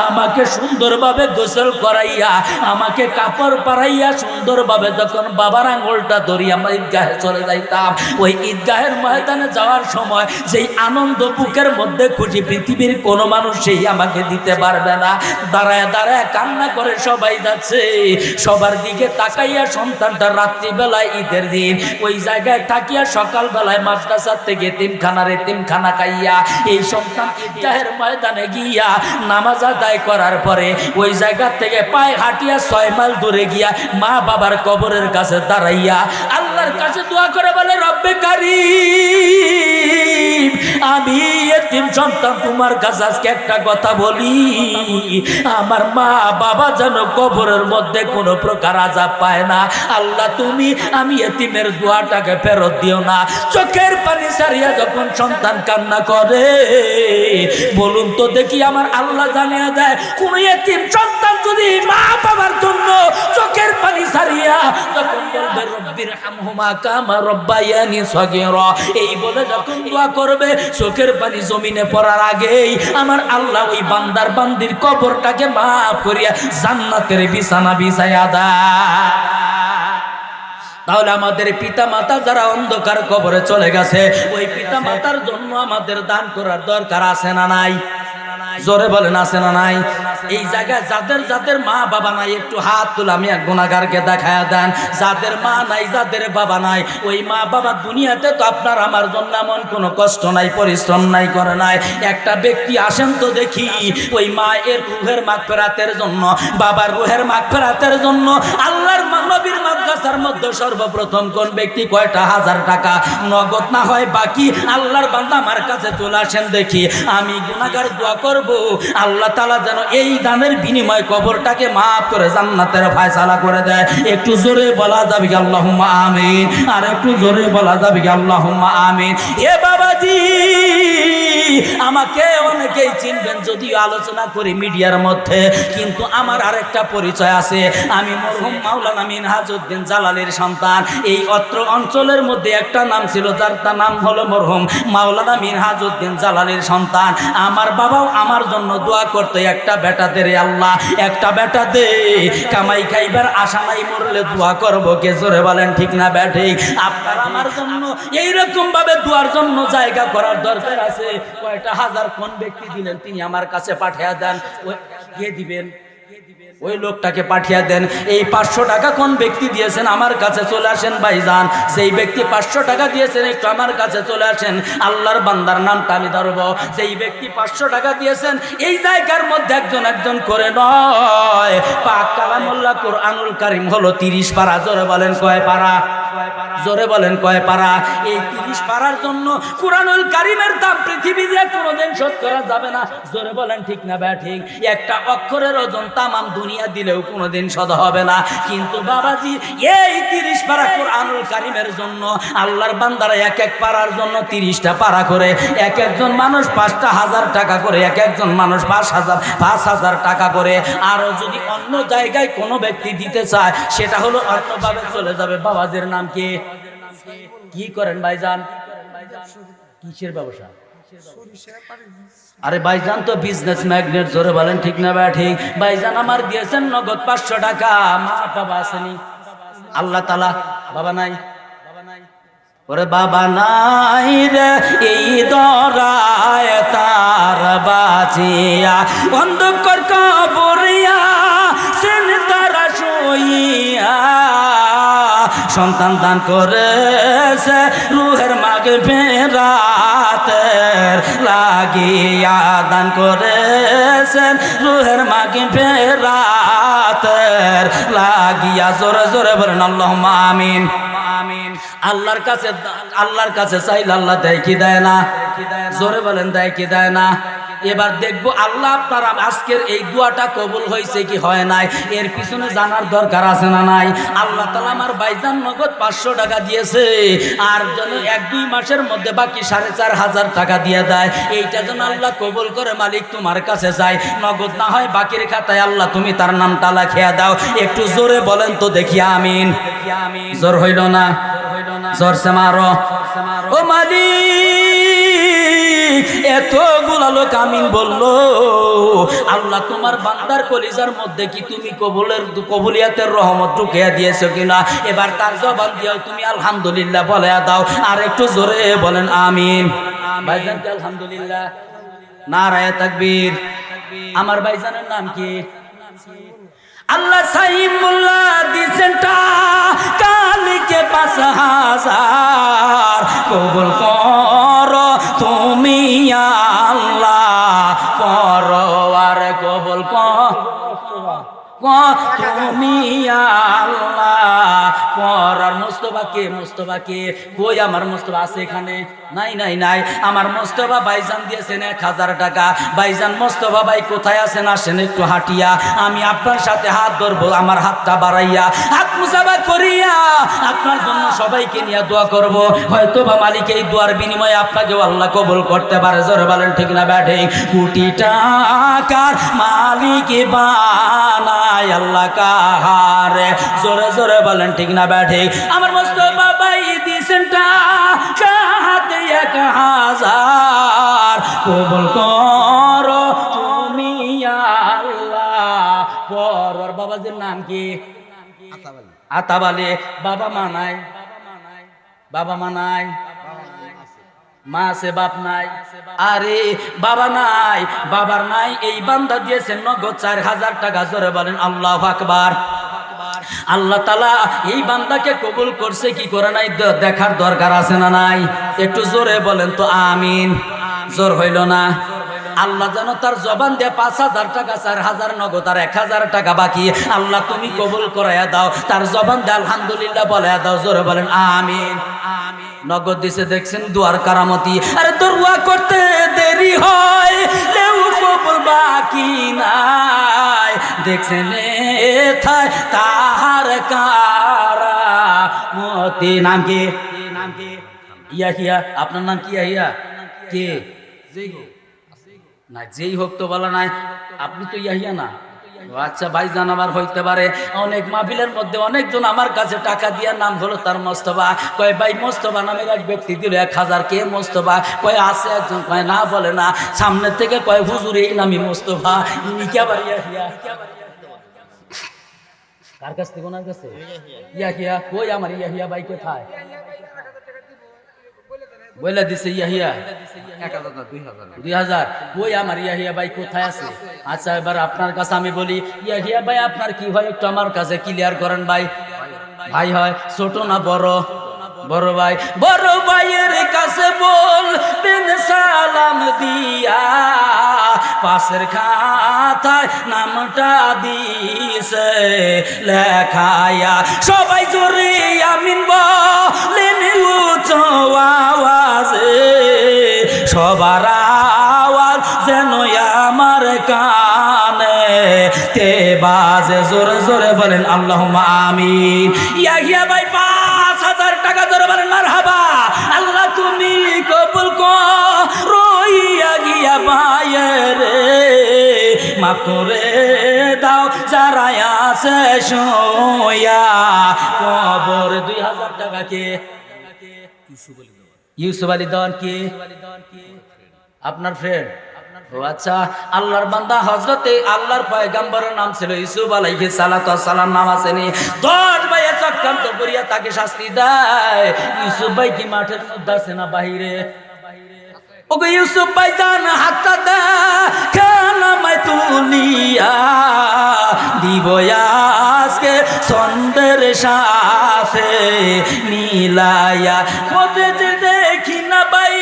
আমাকে সুন্দরভাবে গোসল করাইয়া আমাকে কাপড় পরাইয়া সুন্দরভাবে যখন বাবার আঙুলটা ধরিয়া আমরা ঈদগাহে চলে যাইতাম, ওই ঈদগাহের ময়দানে যাওয়ার সময় যেই আনন্দ বুকের মধ্যে খুশি পৃথিবীর কোনো মানুষ সেই আমাকে দিতে পারবে না। দাঁড়ায় দাঁড়ায় কান্না করে সবাই যাচ্ছে, সবার দিকে তাকাইয়া সন্তানটা রাত্রিবেলায় ঈদের দিন ওই জায়গায় থাকিয়া সকালবেলায় মাদ্রাসা থেকে এতিমখানা খাইয়া এই সন্তান ঈদগাহের ময়দানে গিয়া নামাজ আদায় করার পরে ওই জায়গা থেকে পায়ে হাঁটিয়া 6 মাইল দূরে গিয়া মা বাবার কবরের কাছে দাঁড়াইয়া আল্লাহর কাছে দোয়া করে বলে রব্বে কারীম, আমি এতিম সন্তান তোমার কাছে আজকে একটা কথা বলি, আমার মা বাবা যেন কবরের মধ্যে কোনো প্রকার আযাব পায় না। আল্লাহ তুমি আমি এতিমের দোয়াটাকে ফেরত দিও না। চোখের পানি ছাড়িয়া যখন সন্তান কান্না করে, বলুন তো দেখি আমার আল্লাহ জানিয়ে দেয় কোন এতিম সন্তান যদি মা বাবার জন্য চোখের পানি ছাড়িয়া যখন বলবে রব্বির হামহুমা কামা রব্বায়ানি সগীরা, এই বলে যখন দোয়া করবে চোখের পানি জমিনে পড়ার আগেই আমার আল্লাহ ওই বান্দার বান্দির কবরটাকে মাফ করিয়া জান্নাতের বিছানা বিছায়া দেয়। তাহলে আমাদের পিতা মাতা যারা অন্ধকার কবরে চলে গেছে, ওই পিতা মাতার জন্য আমাদের দান করার দরকার আছে না নাই? জোরে বলেন আছে না নাই? এই জায়গায় যাদের মা বাবা নাই একটু হাত তুলে আমি এক গুনাহগারকে দেখায়া দেন। যাদের মা নাই, যাদের বাবা নাই, ওই মা বাবা দুনিয়াতে তো আপনার আমার জন্য এমন কোনো কষ্ট নাই, পরিশ্রম নাই, করে নাই। একটা ব্যক্তি আসেন তো দেখি ওই মায়ের রুহের মাগফিরাতের জন্য, বাবার রুহের মাগফিরাতের জন্য আল্লাহর নবীর মাদ্রাসার মধ্যে সর্বপ্রথম কোন ব্যক্তি কয়টা হাজার টাকা নগদ না হয় বাকি আল্লাহর বান্দা আমার কাছে চলে আসেন দেখি, আমি গুনাহগার দোয়া করব আল্লাহ তাআলা যেন এই দানের বিনিময় কবরটাকে মাফ করে জান্নাতের ফয়সালা করে দেয়। একটু জোরে বলা যাবে কি আল্লাহুম্মা আমিন? আর একটু জোরে বলা যাবে কি আল্লাহুম্মা আমিন? এ বাবাজি, আমাকে অনেকেই চিনবেন যদিও আলোচনা করি মিডিয়ার মধ্যে, কিন্তু আমার আরেকটা পরিচয় আছে। আমি মরহুম মাওলানা মিনহাজউদ্দিন জালালীর সন্তান। এই অত্র অঞ্চলের মধ্যে একটা নাম ছিল, যার নাম হলো মরহুম মাওলানা মিনহাজউদ্দিন জালালীর সন্তান। আমার বাবাও আমার জন্য দোয়া করতো, একটা বেটা দে রে আল্লাহ, একটা বেটা দে, কামাই খাইবার আশা নাই, মরলে দোয়া করবো কে? জোরে বলেন ঠিক না ব্যাঠিক? আপনার আমার জন্য এইরকম ভাবে দোয়ার জন্য জায়গা করার দরকার আছে। কয়টা হাজার কোন ব্যক্তি দিলেন তিনি আমার কাছে পাঠিয়ে দেন, কে দিবেন? ওই লোকটাকে পাঠিয়ে দেন। এই 500 টাকা কোন ব্যক্তি দিয়েছেন আমার কাছে চলে আসেন ভাইজান। সেই ব্যক্তি 500 টাকা দিয়েছেন একটু আমার কাছে চলে আসেন, আল্লাহর বান্দার নামটা আমি ধরবো। সেই ব্যক্তি 500 টাকা দিয়েছেন, এই জায়গার মধ্যে একজন করে নয়, পাক কালামুল্লাহ কুরআনুল কারীম হলো 30 পারা। জোরে বলেন কয় পারা? জোরে বলেন কয় পারা? এই 30 পারার জন্য কুরআনুল কারীমের দাম পৃথিবী দিয়ে কোনোদিন শোধ করা যাবে না। জোরে বলেন ঠিক না ব্যাঠিক? একটা অক্ষরের ওজন তামাম দুনিয়া দিলেও কোনোদিন শোধ হবে না। কিন্তু বাবাজি, এই 30 পারা কুরআনুল কারীমের জন্য আল্লাহর বান্দারা এক এক পারার জন্য 30টা পারা করে, এক একজন মানুষ 5টা হাজার টাকা করে, এক একজন মানুষ 5,000 টাকা করে। আরো যদি অন্য জায়গায় কোনো ব্যক্তি দিতে চায় সেটা হলো অন্যভাবে চলে যাবে। বাবাজির নাম কি করেন ভাইজান? কিসের ব্যবসা? আরে ভাইজান তো বিজনেস ম্যাগনেট। জোরে বলেন ঠিক না ব্যাঠিক? ভাইজান আমার দিয়েছেন নগদ 500 টাকা। মা বাবা আসেনি? আল্লাহ তাআলা বাবা নাই? ওরে বাবা নাই রে এই দরায় তার বাঁচিয়া, অন্ধকার কবরিয়া সেন তারা শুইয়া, সন্তান দান করেছে রুহের মাগে ফেরাতের লাগিয়া দান করেছেন রুহের মাগে ফেরাতের লাগিয়া জোরে জোরে বলেন আল্লাহুম্মা আমিন। আল্লাহর কাছে চাইলে আল্লাহ দেয় কি দেয় না? জোরে বলেন দেয় কি দেয় না? এবার দেখবো আল্লাহ আপনার আজকের এই দোয়াটা কবুল হয়েছে কি হয় নাই, এর পিছনে জানার দরকার আছে না নাই? আল্লাহ তাআলা আমার ভাইজান নগদ 500 টাকা দিয়েছে, আর যেন 1-2 মাসের মধ্যে বাকি 4500 টাকা দিয়ে দেয়। এইটা যেন আল্লাহ কবুল করে মালিক তোমার কাছে যায়, নগদ না হয় বাকির খাতায় আল্লাহ তুমি তার নামটা লিখিয়ে দাও। একটু জোরে বলেন তো দেখি আমিন। জোর হইল না? জোরসে মারো ও মালিক। এতগুলা লোক আমিন বললো, আল্লাহ তোমার বান্দার কলিজার মধ্যে কি তুমি কবুলিয়াতের রহমত ঢুকিয়ে দিয়েছো কিনা? এবার তার জবান দিও তুমি আলহামদুলিল্লাহ বলে দাও। আর একটু জোরে বলেন আমিন। ভাইজান কি আলহামদুলিল্লাহ? নারায়ে তাকবীর। আমার ভাইজানের নাম কি? আল্লাহ সাইমুল্লাহ দিছেন কালকে 5000 কবুল করো তুমি আল্লাহ, পরওয়ার কবুল তুমি আল্লাহ। পরার মুস্তফাকে কই? আমার মুস্তফা আছে এখানে? নাই। আমার মুস্তফা ভাইজান দিয়েছেন 1000 টাকা। ভাইজান মুস্তফা ভাই কোথায় আছেন? আসেন একটু হাঁটিয়া, আমি আপনার সাথে হাত ধরবো। আমার হাতটা বাড়াইয়া হাত মুসাফা করিয়া আপনার জন্য সবাইকে নিয়ে দোয়া করব। হয়তো বা মালিক এই দোয়ার বিনিময়ে আপনাকেও আল্লাহ কবুল করতে পারে। জোরে বলেন ঠিক না ব্যাঠে? কোটি টাকার মালিক বানায় আল্লাহ কাহারে। জোরে জোরে বলেন ঠিক না ব্যাঠে? আমার মুস্তফা ভাই দিয়েছেন টাকা 1000 কবুল করো তুমি আল্লাহ। পরর বাবাজির নাম কি? আতাবালে। বাবা মানায় মা আছে বাপ নাই? আরে বাবা নাই, বাবার নাই। এই বান্দা দিয়েছেন নগদ 4000 টাকা। জোরে বলেন আল্লাহু আকবার। আল্লাহ তাআলা এই বান্দাকে কবুল করছে কি করে নাই দেখার দরকার আছে না নাই? একটু জোরে বলেন তো আমিন। জোর হইল না? আল্লাহ যেন তার জবান দিয়ে 5000 টাকা 4000 নগদ আর 1000 টাকা বাকি আল্লাহ তুমি কবুল করাইয়া দাও। তার জবান দিয়ে আলহামদুলিল্লাহ বলে দাও। জোরে বলেন আমিন। নগদ দিছে দেখছেন দুয়ার কারামতি। আরে দোয়া করতে দেরি হয় লেউ কবুল বাকি নাই, দেখছেন এথায় তাহার কারামতি। নাম কি? ইয়াহিয়া। আপনার নাম কি? ইয়াহিয়া কে? না যেই হোক তো বলা নাই, আপনি তো ইয়াহিয়া না? আচ্ছা ভাইজান আমার হইতে পারে। অনেক মাহফিলের মধ্যে অনেকজন আমার কাছে টাকা দিয়া নাম হলো তার মোস্তফা। কয় ভাই মোস্তফা নামের এক ব্যক্তি দিল 1000। কে মোস্তফা? কয় আছে একজন। কয় না বলে না। সামনে থেকে কয় হুজুর এই নামি মোস্তফা। ইনি কে আবার ইয়াহিয়া? কার কাছ থেকে? ওনার কাছে ইয়াহিয়া। কই আমার ইয়াহিয়া ভাই কোথায়? বলে দিছে ইয়াহিয়া 2000। কই আমার ইয়াহিয়া ভাই কোথায় আছে? আচ্ছা এবার আপনার কাছে আমি বলি, ইয়াহিয়া ভাই আপনার কি হয় একটু আমার কাছে ক্লিয়ার করেন ভাই। ভাই হয় ছোট না বড়? বড় ভাই। বড় ভাইয়ের কাছে বলবেন সালাম দিয়া, পাশের খাতায় নামটা দিছে লেখায়া। সবাই জোরে আমিন বলেন উচ্চ আওয়াজে, সবার আওয়াজ যেন আমার কানে তে বাজে। জোরে জোরে বলেন আল্লাহুম্মা আমিন। ইয়াহিয়া ভাই 5000 টাকা। জোরে বলেন মারহাবা। আল্লাহ তুমি কবুল করো ইয়াহিয়া ভাইয়ের, মাফ করে দাও যারা আছে শুয়া কবর। 2000 টাকা কে? ইউসুফ আলী দন। কে? আপনার ফ্রেন্ড? ও আচ্ছা। আল্লাহর বান্দা হযরতে আল্লাহর পয়গম্বরের নাম ছিল ইউসুফ আলাইহিস সালাতু ওয়াস সালাম। নাম আসেনি? 10 ভাই চক্রান্ত করিয়া তাকে শাস্তি দেয়। ইউসুফ ভাই কি মাঠের মধ্যে আছে না বাহিরে? ওগো ইউসুফ ভাই জান হাতটা দে কানামাই তুলিয়া দিব আজকে সন্দের সাথে মিলায়া পথে যে দেখি না ভাই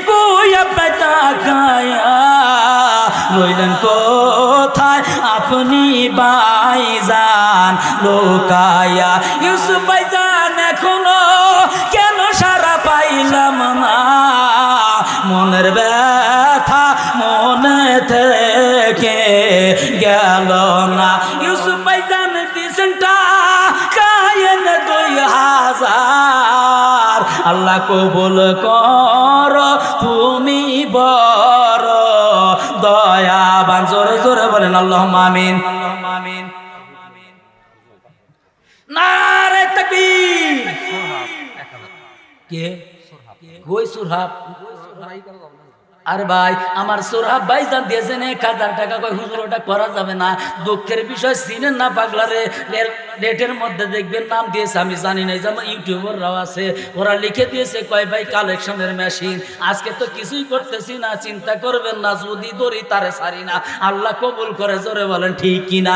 কইয়া পেটা গায়া রইলেন কোথায় আপনি ভাইজান লোকায়া ইউসুফ ভাইজান এখনো কেন সারা পাইলাম না মনের ব্যথা মনে থেকে গেল না ইউসুফ ভাইজান দিছেন টাকায়েন 2000 আল্লাহ কবুল কর তুমি বড় দয়াবান জোরে জোরে বলেন আল্লাহুম্মা আমিন নারে তাকবীর কে কই সুরহাব আর ভাই আমার সোরহাব ভাইজান দিয়েছেন 1000 টাকা কই হুজুর ওটা করা যাবে না দুঃখের বিষয় চিনেন না পাগলারে নেটের মধ্যে দেখবেন নাম দিয়েছে আমি জানি না যেমন ইউটিউবাররাও আছে ওরা লিখে দিয়েছে কয় ভাই কালেকশনের মেশিন আজকে তো কিছুই করতেছি না চিন্তা করবেন না যদি দড়ি তারে ছাড়ি না আল্লাহ কবুল করে জোরে বলেন ঠিক কিনা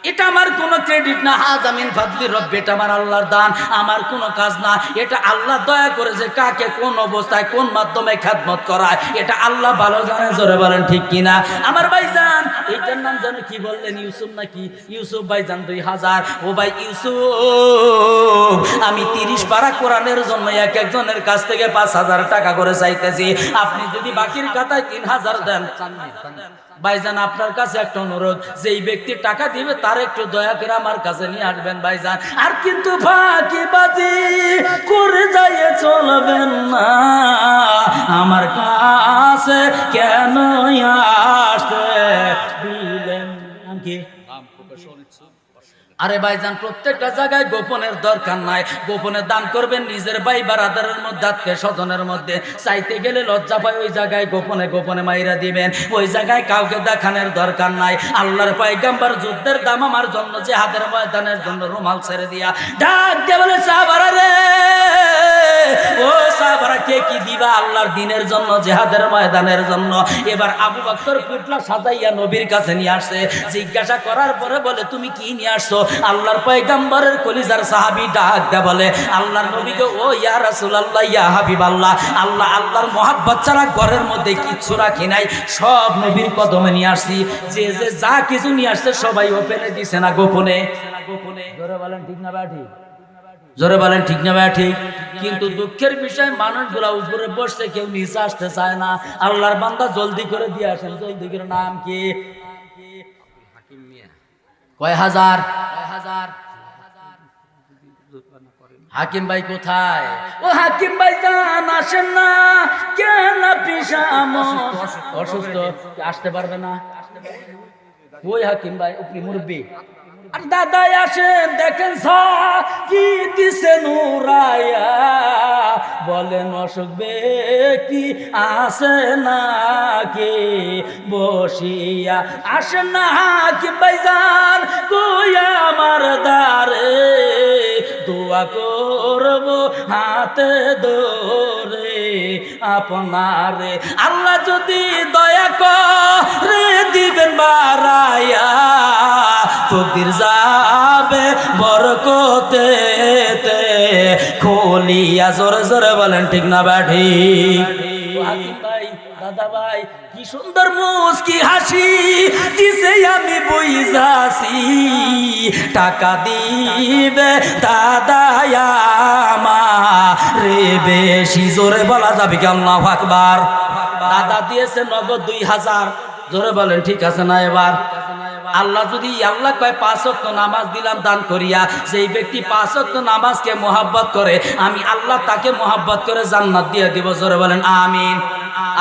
এটা আমার কোনো ক্রেডিট না হাজামিন ফাদলি রব্বি এটা আমার আল্লাহর দান আমার কোনো কাজ না এটা আল্লাহ দয়া করে যে কাকে কোন অবস্থায় কোন মাধ্যমে খেদমত করায় এটা আল্লাহ ভালো জানে জোরে বলেন ঠিক কিনা আমার ভাইজান এইটার নাম জানো কি বললেন ইউসুফ নাকি ইউসুফ ভাইজান 2000 ও ভাই ইউসুফ আমি 30 পারা কোরআনের জন্য এক একজনের কাছ থেকে 5000 টাকা করে চাইতেছি আপনি যদি বাকির খাতায় 3000 দেন ভাইজান আপনার কাছে একটা অনুরোধ যেই ব্যক্তি টাকা দিবে তার একটু দয়া করে আমার কাছে নিয়ে আসবেন ভাইজান আর কিন্তু ফাঁকিবাজি করে যাইয়ে চলবেন না আমার কাছে কেন আসতে দিলেন কি আরে ভাইজান প্রত্যেকটা জায়গায় গোপনের দরকার নাই গোপনে দান করবেন নিজের ভাই বারাদারের মধ্যে আত্মীয় স্বজনের মধ্যে চাইতে গেলে লজ্জা পায় ওই জায়গায় গোপনে গোপনে মাইরা দিবেন ওই জায়গায় কাউকে দেখানোর দরকার নাই আল্লাহর পয়গম্বর যুদ্ধের দাম আমার জন্য জিহাদের ময়দানের জন্য রুমাল ছেড়ে দিয়া ডাক দিয়ে বলে সাহাবারা রে ও সাহাবারা কে কি দিবা আল্লাহর দ্বীনের জন্য জিহাদের ময়দানের জন্য এবার আবু বকর পুটলা সাজাইয়া নবীর কাছে নিয়ে আসছে জিজ্ঞাসা করার পরে বলে তুমি কি নিয়ে আসছো আল্লাহর পয়গম্বরের কলিজার সাহাবী ডাক দেয়া বলে আল্লাহর নবীকে ও ইয়া রাসূলুল্লাহ ইয়া হাবিবাল্লাহ আল্লাহ আল্লাহর মহব্বত ছাড়া ঘরের মধ্যে কিচ্ছু রাখি নাই সব নবীর কদমে নিয়ে আসছি যে যে যা কিছু নিয়ে আসছে সবাই ওপেনে দিছে না গোপনে জোরে বলেন ঠিক না ব্যাঠি জোরে বলেন ঠিক না ভাই ঠিক কিন্তু দুঃখের বিষয় মানুষগুলা উপরে বসতে কেউ নিচে আসতে চায় না আল্লাহর বান্দা জলদি করে দিয়ে আসেন জলদি করে নাম কি কয় হাজার হাকিম ভাই কোথায় ও হাকিম ভাই জান আসেন না কেন পিসাম অসুস্থ আসতে পারবে না ওই হাকিম ভাই আপনি মুরব্বী আর দাদা আসেন দেখেন কি দিছে নুরায়া বলেন অসুখ ব্যক্তি আসে না কে বসিয়া আসেন না হাকিম ভাইজান কইয়া আমার দারে দোয়া করব হাতে ধরে আপনারে আল্লাহ যদি দয়া করে দিবেন বারায়া তকদির যাবে বরকতে খোলিয়া জোরে জোরে বলেন ঠিক না ব্যাঠি ভাই দাদা ভাই কি সুন্দর মুস্কি হাসি দিছে আমি বুঝাছি টাকা দিবে দাদা আমারে বেশি জোরে বলা যাবে কি আল্লাহু আকবার দাদা দিয়েছে নগদ 2000 জোরে বলেন ঠিক আছে না এবার আল্লাহ যদি আল্লাহ কয় 5 ওয়াক্ত নামাজ দিলাম দান করিয়া সেই ব্যক্তি 5 ওয়াক্ত নামাজকে মোহাব্বত করে আমি আল্লাহ তাকে মোহাব্বত করে জান্নাত দিয়ে দিব জোরে বলেন আমিন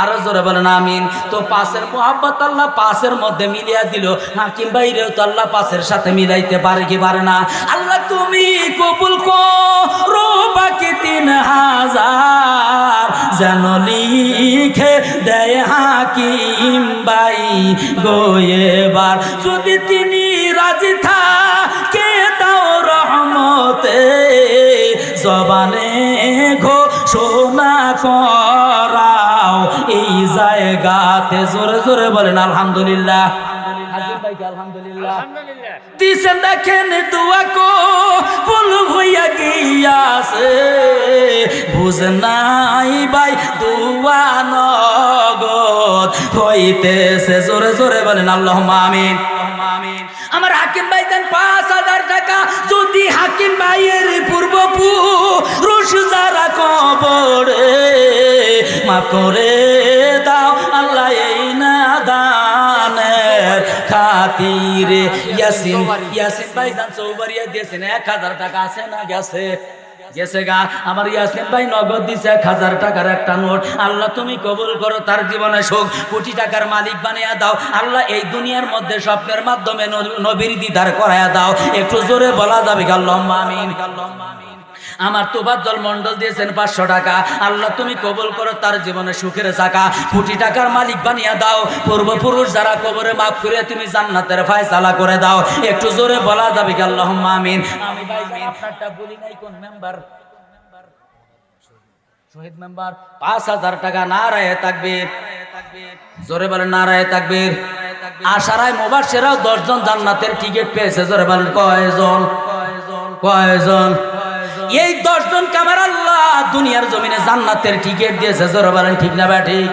আরো জোরে বলেন আমিন তো 5 মোহাব্বত আল্লাহ 5 মধ্যে মিলিয়ে দিল হাকিম ভাইরেও তো আল্লাহ 5 সাথে মিলাইতে পারে কি পারে না আল্লাহ তুমি কবুল করো বাকি 3000 যেন লিখে দেয় হাকিম ভাই গোয়েবার যদি তিনি রাজি থাকে দাও রহমতে জবানে ঘোষণা করাও এই জায়গাতে জোরে জোরে বলেন আলহামদুলিল্লাহ হাকিম ভাইকে আলহামদুলিল্লাহ দিছেন দেখেন দোয়া বুঝ নাই ভাই দুয়া নগদ হইতেছে। জোরে জোরে বলেন আল্লাহুম্মা আমিন। আমার হাকিম ভাই দেন ৫,০০০ টাকা। যদি হাকিম ভাইয়ের পূর্বপুরুষ যারা কবরে মাফ করে দাও আল্লাহ এই নাদানের খাতিরে। ইয়াসিন ভাই দেন চৌবাড়িয়া দিয়েছেন ১,০০০ টাকা। আছে না গেছে? গেছে গা। আমার ইয়াসিন ভাই নগদ দিছে ১,০০০ টাকার একটা নোট। আল্লাহ তুমি কবুল করো, তার জীবনে সুখ, কোটি টাকার মালিক বানিয়ে দাও আল্লাহ। এই দুনিয়ার মধ্যে স্বপ্নের মাধ্যমে নবীর দিদার করায়া দাও। একটু জোরে বলা যাবে আল্লাহুম্মা আমিন। আমার তোফাজ্জল মন্ডল দিয়েছেন ৫০০ টাকা। আল্লাহ তুমি কবুল করো, তার জীবনে সুখের চাকা, কোটি টাকার মালিক বানিয়ে দাও। পূর্বপুরুষ যারা কবরে মাফ করে তুমি জান্নাতের ফয়সালা করে দাও। একটু জোরে বলা যাবে কি আল্লাহুম্মা আমিন। আমি ভাই আপনারটা বলি নাই, কোন মেম্বার? শহীদ মেম্বার ৫,০০০ টাকা। নারায়ে তাকবীর। জোরে বলেন নারায়ে তাকবীর। আশারায় মুবাশশিরাও ১০ জন জান্নাতের টিকিট পেয়েছে। জোরে বলেন কয়জন? কয়জন? এই ১০ জন কামার আল্লাহ দুনিয়ার জমিনে জান্নাতের টিকিট দিয়েছে। জোরে বলেন ঠিক না ব্যাঠিক?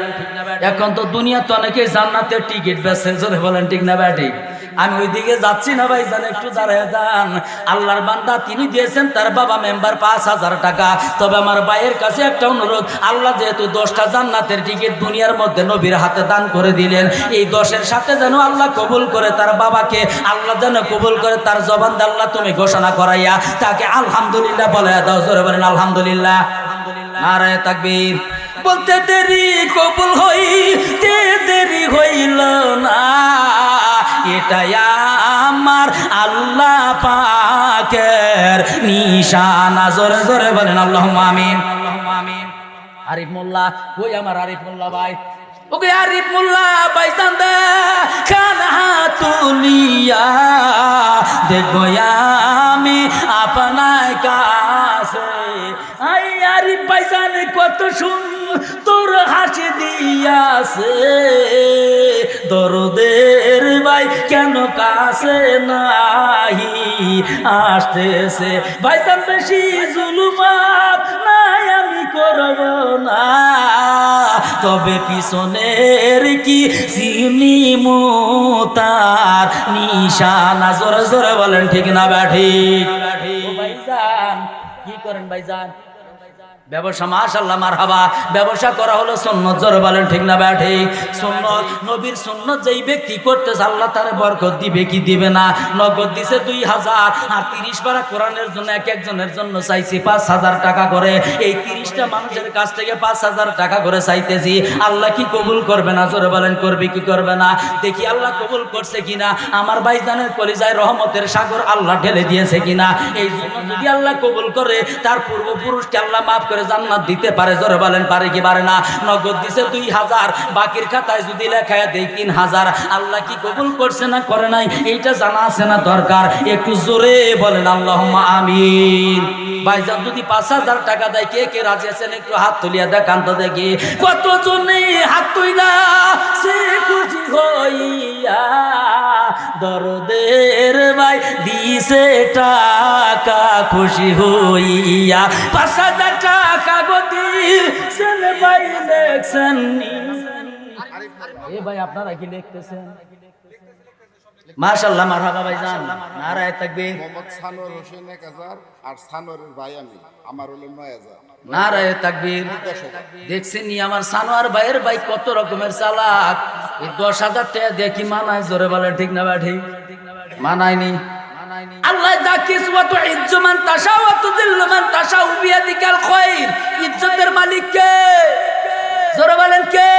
এখন তো দুনিয়াতে অনেকে জান্নাতের টিকিট বেচছে। জোরে বলেন ঠিক না ব্যাঠিক? আমি ওইদিকে যাচ্ছি না ভাই, জান একটু দাঁড়ায় যান। আল্লাহর বান্দা তিনি দিয়েছেন তার বাবা মেম্বার ৫,০০০ টাকা। তবে আমার ভাইয়ের কাছে একটা অনুরোধ, আল্লাহ যেহেতু ১০টা জান্নাতের টিকিট দুনিয়ার মধ্যে নবীর হাতে দান করে দিলেন, এই ১০-এর সাথে যেন আল্লাহ কবুল করে তার বাবাকে, আল্লাহ যেন কবুল করে তার জবান দিয়ে আল্লাহ তুমি ঘোষণা করাইয়া তাকে আলহামদুলিল্লাহ বলে দাও। জোরে বলেন আলহামদুলিল্লাহ। নারায়ে তাকবীর। বলতে দেরি কবুল হইতে দেরি হইল না, এটাই আমার আল্লাহ পাকের নিশানা। জোরে জোরে বলেন আল্লাহুম্মা আমিন। আরিফ মোল্লা কই? আমার আরিফ মোল্লা ভাই, ওকে আরিফ মোল্লা ভাই চান্দা খানা তুলিয়া দেখবো আমি আপনার কাছে। আই আরিফ ভাই জানে কত সুন্দর হাসি দিয়াছে, দরদের ভাই কেন কাছে নাহি আসতেছে। ভাইজান বেশি জুলুমাত নাই আমি করব না, তবে পিছনের কি চিনি মুতার নিশানা। জোরে জোরে বলেন ঠিক না ব্যাঠিক? ভাইজান কি করেন ভাইজান? ব্যবসা। মাশাআল্লাহ মারহাবা। ব্যবসা করা হলো সুন্নাত। জোরে বলেন ঠিক না ব্যাঠিক? সুন্নাত, নবীর সুন্নাত যেই ব্যক্তি করতেছে আল্লাহ তার বরকত দিবে কি দিবে না? নগদ দিছে ২,০০০ আর ৩০ পারা কোরআনের জন্য এক একজনের জন্য চাইছি ৫,০০০ টাকা করে। এই ৩০টা মানুষের কাছ থেকে ৫,০০০ টাকা করে চাইতেছি। আল্লাহ কি কবুল করবে না? জোরে বলেন করবে কি করবে না? দেখি আল্লাহ কবুল করছে কিনা। আমার ভাইজানের কলিজায় রহমতের সাগর আল্লাহ ঢেলে দিয়েছে কিনা। এই জন্য যদি আল্লাহ কবুল করে তার পূর্বপুরুষকে আল্লাহ মাফ করে জান্নাত দিতে পারে। জোরে বলেন পারে কি পারে না? নগদ দিছে ২,০০০, বাকির খাতায় যদি লেখায় দেই ৩,০০০। আল্লাহ কি কবুল করছে না করে নাই এইটা জানা আছে না দরকার? একটু জোরে বলেন আল্লাহুম্মা আমিন। ভাইজান যদি ৫,০০০ টাকা দেয় কে কে রাজি আছেন? একটু হাত তুলিয়া দেখান তো দেখি কতজনে হাত তুইলা সে খুশি হইয়া দরদের ভাই দিছে টাকা খুশি হইয়া। ৫,০০০ টাকা গতি ছেলে ভাই দেখছেন। এ ভাই আপনারা কি লিখতেছেন? মাশাআল্লাহ মারহাবা ভাইজান। নারায়ে তাকবীর। মোহাম্মদ সানোয়ার হোসেন ১,০০০ আর সানোয়ারের ভাই আমি, আমার হলো ৯,০০০। নারায়ে তাকবীর। দেখছেন নি আমার সানোয়ার ভাইয়ের ভাই কত রকমের চালাক। এই ১০,০০০ টাকা দিয়ে কি মানায়? জোরে বলে ঠিক না বা ঠিক? মানায়নি। আল্লাহ যা কিছু তো ইজ্জু মান তাশা ওয়া তুযিল্লু মান তাশা বিয়াদিকাল খায়র। ইজ্জতের মালিক কে? জোরে বলেন কে?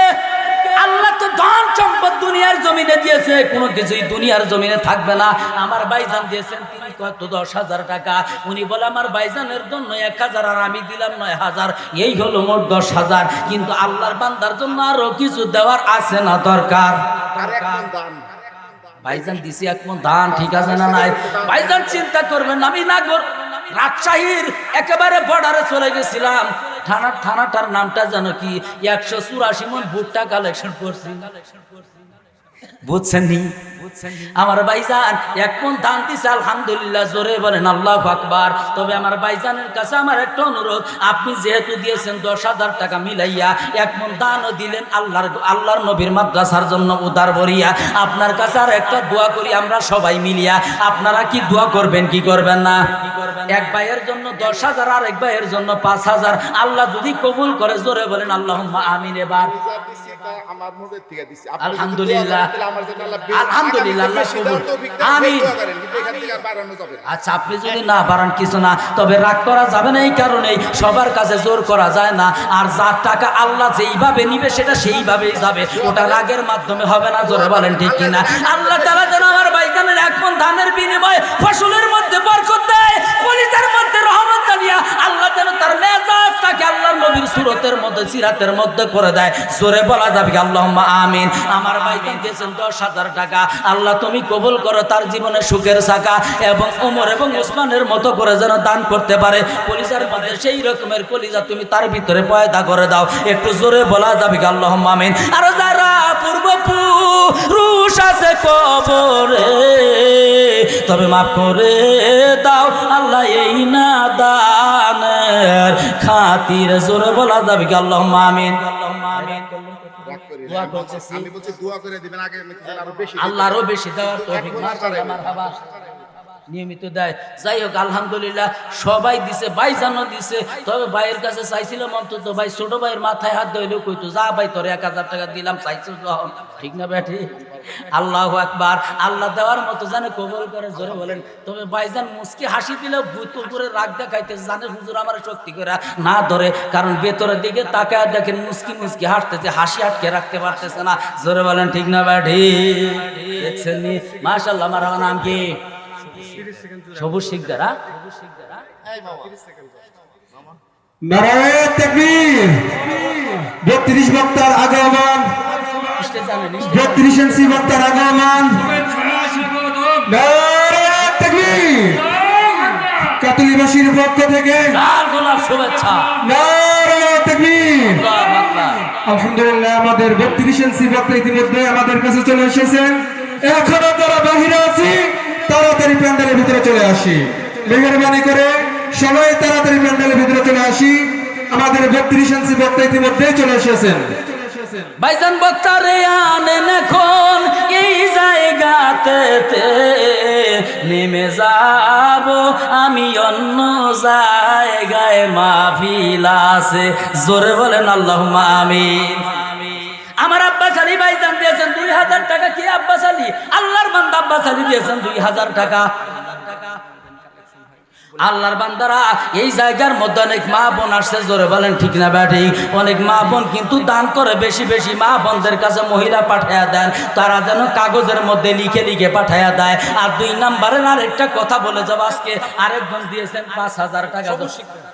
আল্লাহ তো ধন সম্পদ দুনিয়ার জমিনে দিয়েছে, কোনো কিছুই দুনিয়ার জমিনে থাকবে না। আমার ভাইজান দিয়েছেন তিনি কত ১০,০০০ টাকা। উনি বলে আমার ভাইজানের জন্য ১,০০০ আর আমি দিলাম ৯,০০০, এই হলো মোট ১০,০০০। কিন্তু আল্লাহর বান্দার জন্য আরো কিছু দেওয়ার আছে না দরকার? ভাইজান দিছি ১ মণ ধান, ঠিক আছে না নাই? ভাইজান চিন্তা করবেন, আমি নাগর রাজশাহীর একেবারে বর্ডারে চলে গেছিলাম। থানাটার নামটা জানো কি? ১৮৪ মণ ভুট্টা কালেকশন করছি। বুঝছেন নি? আমার ভাইজান এক মন ধান দিছে আলহামদুলিল্লাহ, জোরে বলেন আল্লাহু আকবার। তবে আমার ভাইজানের কাছে আমার একটা অনুরোধ, আপনি যেহেতু দিয়েছেন 10,000 টাকা মিলাইয়া, এক মন দানও দিলেন আল্লাহর নবীর মাদ্রাসার জন্য উদার ভরিয়া, আপনার কাছে আর একটা দোয়া করি আমরা সবাই মিলিয়া। আপনারা কি দোয়া করবেন কি করবেন না? এক ভাইয়ের জন্য 10,000, আর এক ভাইয়ের জন্য 5,000। আল্লাহ যদি কবুল করে জোরে বলেন আল্লাহুম্মা আমিন। এবার আমার মুখের থেকে দিছি, আলহামদুলিল্লাহ, আলহামদুলিল্লাহ, আল্লাহ কবুল, আমিন। আচ্ছা, আপনি যদি না বাড়ান কিছু না, তবে রাগ করা যাবে না, এই কারণেই সবার কাছে জোর করা যায় না। আর যার টাকা আল্লাহ যেইভাবে নিবে সেটা সেইভাবেই যাবে, ওটা রাগের মাধ্যমে হবে না, জোরে বলেন ঠিক কিনা? আল্লাহ তাআলা যেন আমার ভাইজানের এক মন ধানের বিনিময়ে ফসলের মধ্যে বরকত দেয়, কলিজার মধ্যে রহমত জানিয়া আল্লাহ যেন তার মেজাজটাকে আল্লাহর নবীর সুরতের মধ্যে, সিরাতের মধ্যে করে দেয়। জোরে বলা যাবে আল্লাহুম্মা আমিন। আমার ভাইজান দিয়েছেন 10,000 টাকা, আল্লাহ তুমি কবুল করো, তার জীবনে সুখের সাকা এবং ওমর এবং ওসমানের মতো করে যেন দান করতে পারে। কলিজার মধ্যে সেই রকমের কলিজা তুমি তার ভিতরে পয়দা করে দাও। একটু জোরে বলা যাবে আল্লাহুম্মা আমিন। আর যারা পূর্বপুরুষ আছে কবরে, তবে মাফ করে দাও আল্লাহ এই না দানের খাতির। জোরে বলা যাবে আল্লাহুম্মা আমিন। আমি বলছি দোয়া করে দিবেন, আগে আরো বেশি, আল্লাহ আরো বেশি দেওয়ার তৌফিক মারহাবা নিয়মিত দেয়। যাই হোক আলহামদুলিল্লাহ, সবাই দিছে, ভাইজানও দিছে। তবে ভাইয়ের কাছে চাইছিলাম অন্তত, ভাই ছোট ভাইয়ের মাথায় হাত ধইলেও কইতো, যা ভাই তোর 1,000 টাকা দিলাম, চাইছো যখন, ঠিক না বেঠি? আল্লাহু আকবার। আল্লাহ দেওয়ার মতো জানে কবুল করে, জোরে বলেন। তবে ভাইজান মুস্কি হাসি দিলেও ভূতুর করে রাগ দেখাইতে জানে, হুজুর আমার শক্তি করে না ধরে, কারণ ভেতরের দিকে তাকায় দেখেন মুস্কি মুস্কি হাসতেছে, হাসি আটকে রাখতে পারতেছে না, জোরে বলেন ঠিক না বেঠি? দেখছেন নি? মাশাআল্লাহ। আমার নাম কি? সবুজ শিকদার। নারায়ে তাকবীর। 32 বক্তার আগমন, 32 এমসি বক্তার আগমন। নারায়ে তাকবীর। কাতুলিবাসীর পক্ষ থেকে লাল গোলাপ শুভেচ্ছা। নারায়ে তাকবীর। আল্লাহু আকবার। আলহামদুলিল্লাহ, আমাদের 32 এমসি বক্তা ইতিমধ্যে আমাদের কাছে চলে এসেছেন। এখনো যারা বাহিরে আছি, তাড়াতাড়ি প্যান্ডেলের ভিতরে চলে আসি, মেহরবানি করে সবাই তাড়াতাড়ি প্যান্ডেলের ভিতরে চলে আসি। আমাদের 32 এমসি বক্তা ইতিমধ্যে চলে এসেছেন। ভাইজান বক্তা রে আনেন এখন এই জায়গাতে, নেমে যাব আমি অন্য জায়গায়, মাহফিল আছে, জোরে বলেন আল্লাহুম্মা আমিন। আমার আব্বাস আলী ভাইজান দিয়েছেন 2,000 টাকা। কি আব্বাস আলী? আল্লাহর বান্দা আব্বাস আলী দিয়েছেন 2,000 টাকা। আল্লাহর বান্দারা, এই জায়গার মধ্যে অনেক মা বোন আসছে, জোরে বলেন ঠিক না ব্যাটি? অনেক মা বোন কিন্তু দান করে বেশি বেশি। মা বোনদের কাছে মহিলা পাঠায়া দেন, তারা যেন কাগজের মধ্যে লিখে লিখে পাঠায়া দেয়। আর 2 নম্বরের আরেকটা কথা বলে যাব, আজকে আরেকজন দিয়েছেন 5,000 টাকা,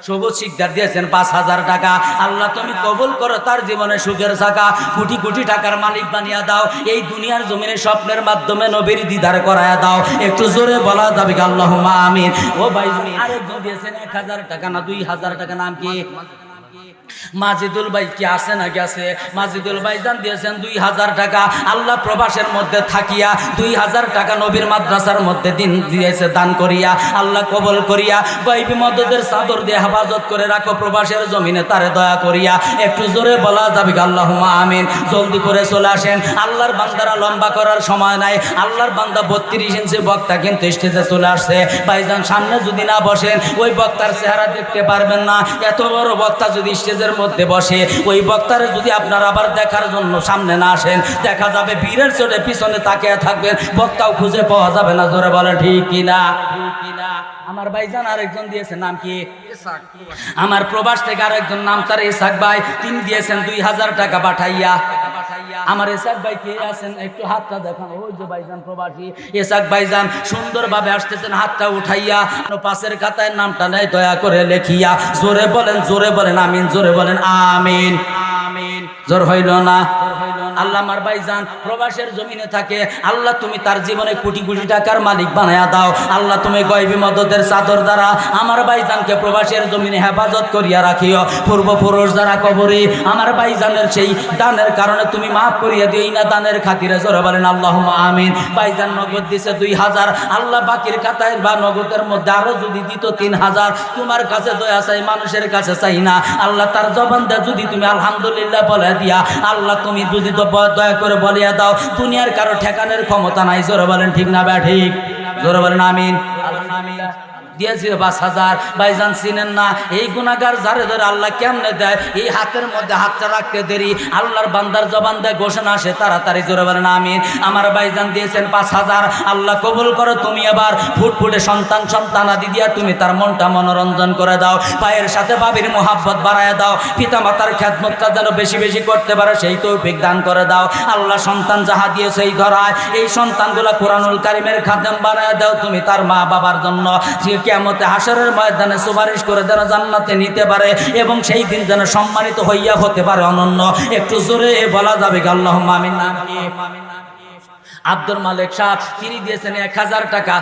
সবুজ শিকদার দিয়েছেন 5,000 টাকা। আল্লাহ তুমি কবুল করো, তার জীবনে সুখের সাকা, কোটি কোটি টাকার মালিক বানিয়ে দাও। এই দুনিয়ার জমিনে স্বপ্নের মাধ্যমে নবীর দিদার করায়া দাও। একটু জোরে বলা যাবে আল্লাহুম্মা আমিন। ও ভাই, আরেকজন দিয়েছেন 1,000 টাকা না 2,000 টাকা। নাম কি? মাজিদুল ভাই কি আছে না গেছে? মাজিদুল ভাই জান দিয়েছেন 2,000 টাকা। আল্লাহ প্রবাসের মধ্যে থাকিয়া 2,000 টাকা নবীর মাদ্রাসার মধ্যে দিন দিয়েছে দান করিয়া, আল্লাহ কবল করিয়া গায়বী মদদের চাদর দিয়ে হেফাজত করে রাখো প্রবাসের জমিনে, তারে দয়া করিয়া। একটু জোরে বলা যাবে আল্লাহুম্মা আমিন। জলদি করে চলে আসেন, আল্লাহর বান্দারা লম্বা করার সময় নাই। আল্লাহর বান্দা 32 ইঞ্চি বক্তা কিন্তু স্টেজে চলে আসছে। ভাইজান সামনে যদি না বসেন, ওই বক্তার চেহারা দেখতে পারবেন না। এত বড় বক্তা যদি স্টেজের মধ্যে বসে, ওই বক্তারে যদি আপনারা আবার দেখার জন্য সামনে না আসেন, দেখা যাবে বীরের চোটে পিছনে তাকিয়ে থাকবেন, বক্তাও খুঁজে পাওয়া যাবে না, জোরে বলেন ঠিক কিনা? আমার ভাইজান আরেকজন দিয়েছে, নাম কি? আমার প্রবাস থেকে আরেকজন, নাম তার ইসাক ভাই, তিনি দিয়েছেন 2,000 টাকা পাঠাইয়া। আমার ইসাক ভাই কে আছেন? একটু হাতটা দেখান। ওই যে ভাইজান প্রবাসী ইসাক ভাইজান সুন্দরভাবে আসতেছেন, হাতটা উঠাইয়া পাশের খাতায় নামটা নেই, দয়া করে লেখিয়া। জোরে বলেন, জোরে বলেন আমিন, জোরে বলেন আমিন। আমিন। জোর হইল না? আল্লাহ আমার ভাইজান প্রবাসের জমিনে থাকে, আল্লাহ তুমি তার জীবনে কোটি কোটি টাকার মালিক বানায়া দাও। আল্লাহ তুমি গায়বী মদদের চাদর দ্বারা আমার ভাইজানকে প্রবাসের জমিনে হেফাজত করিয়া রাখিও। পূর্বপুরুষ যারা কবরে আমার ভাইজানের সেই দানের কারণে তুমি মাফ করিয়া দিও না দানের খাতিরে, জোরে বলেন আল্লাহুম্মা আমিন। ভাইজান নগদ দিছে 2000, আল্লাহ বাকির খাতায় বা নগদের মধ্যে আরো যদি দিত 3000, তোমার কাছে দয়া চাই, মানুষের কাছে চাই না। আল্লাহ তার জবান দিয়ে যদি তুমি আলহামদুলিল্লাহ বলে দিয়া, আল্লাহ তুমি যদি তো দয়া করে বলিয়া দাও, দুনিয়ার কারো ঠেকানোর ক্ষমতা নাই, জোরে বলেন ঠিক না ঠিক? জোরে বলেন আমিন। আলহামদুলিল্লাহ দিয়েছি 5000। ভাইজান চিনেন না এই গুনাহগার যারে ধরে আল্লাহ কেমনে দেয়, এই হাতের মধ্যে হাতটা রাখতে দেরি, আল্লাহর বান্দার জবান দেয় ঘোষণা আসে তাড়াতাড়ি, জোরে বলেন আমিন। আমার ভাইজান দিয়েছেন 5000, আল্লাহ কবুল করো। তুমি আবার ফুটফুটে সন্তানাদি দিয়া তুমি তার মনটা মনোরঞ্জন করে দাও, ভাইয়ের সাথে ভাবির মোহাব্বত বাড়ায় দাও, পিতা মাতার খেদমতটা যেন বেশি বেশি করতে পারে সেই তৌফিক দান করে দাও। আল্লাহ সন্তান যাহা দিয়েছে এই ধরায় এই সন্তানগুলা কোরআনুল কারিমের খাদেম বানায় দাও তুমি তার মা বাবার জন্য, কিয়ামতে হাশরের ময়দানে সুপারিশ করে যেন জান্নাতে নিতে পারে এবং সেই দিন যেন সম্মানিত হইয়া হতে পারে অনন্য। একটু জোরে বলা যাবে আল্লাহুম্মা আমিন। নাম কি? আব্দুল মালিক সাহেব, তিনি দিয়েছেন 1000 টাকা।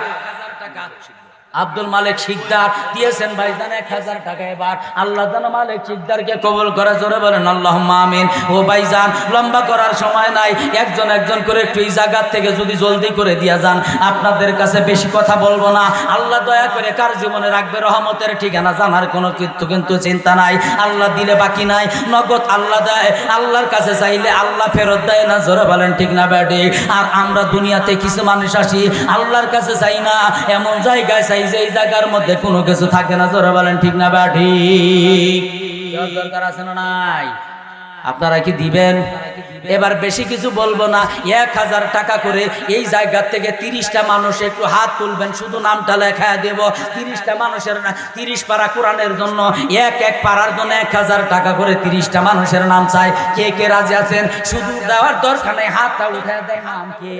আব্দুল মালিক শিকদার দিয়েছেন ভাইজান 1000 টাকা। এবার আল্লাহ যেন মালিক শিকদারকে কবুল করে, জোরে বলেন আল্লাহুম্মা আমিন। ও ভাইজান লম্বা করার সময় নাই, একজন একজন করে একটু এই জায়গা থেকে যদি জলদি করে দিয়া যান, আপনাদের কাছে বেশি কথা বলবো না। আল্লাহ দয়া করে কার জীবনে রাখবে রহমতের ঠিকানা জানার কোনো কিন্তু চিন্তা নাই। আল্লাহ দিলে বাকি নাই, নগদ আল্লাহ দেয়, আল্লাহর কাছে চাইলে আল্লাহ ফেরত দেয় না, জোরে বলেন ঠিক না ব্যাডি? আর আমরা দুনিয়াতে কিছু মানুষ আসি আল্লাহর কাছে চাই না, এমন জায়গায় চাই যে এই জায়গার মধ্যে কোনো কিছু থাকে না, জোরে বলেন ঠিক না ব্যাডি? দরকার আছে না নাই? আপনারা কি দিবেন? এবার বেশি কিছু বলবো না, 1000 টাকা করে এই জায়গা থেকে 30টা মানুষ একটু হাত তুলবেন, শুধু নামটা লেখা দেব। 30টা মানুষের না, 30 পারা কোরআনের জন্য এক পাড়ার জন্য 1000 টাকা করে 30টা মানুষের নাম চাই। কে কে রাজি আছেন? শুধু দেওয়ার দরকার নেই, হাতটা উঠে দেয়। নাম কে?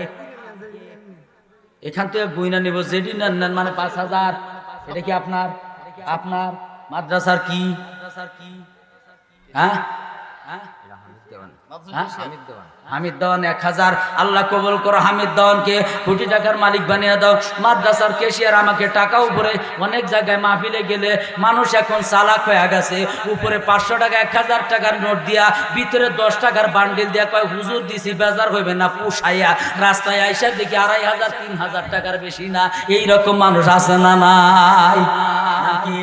এখান থেকে বইনা নিব যেটি নেন, মানে 5000। এটা কি আপনার মাদ্রাসার কি? হ্যাঁ, হামিদ দেওয়ান 1000। আল্লাহ কবুল করো হামিদ দেওয়ানকে, কোটি টাকার মালিক বানিয়ে দাও। মাদ্রাসার কেশিয়ার আমাকে টাকা উপরে অনেক জায়গায় মাহফিলে গেলে মানুষ এখন চালাক হয়ে গেছে, উপরে 500 টাকা 1000 টাকার নোট দিয়া ভিতরে 10 টাকার বান্ডিল দিয়া কয় হুজুর দিছি বেজার হইবে না, পুষাইয়া রাস্তায় আইসা দেখি 2500 3000 টাকার বেশি না। এইরকম মানুষ আছে না নাই? নাকি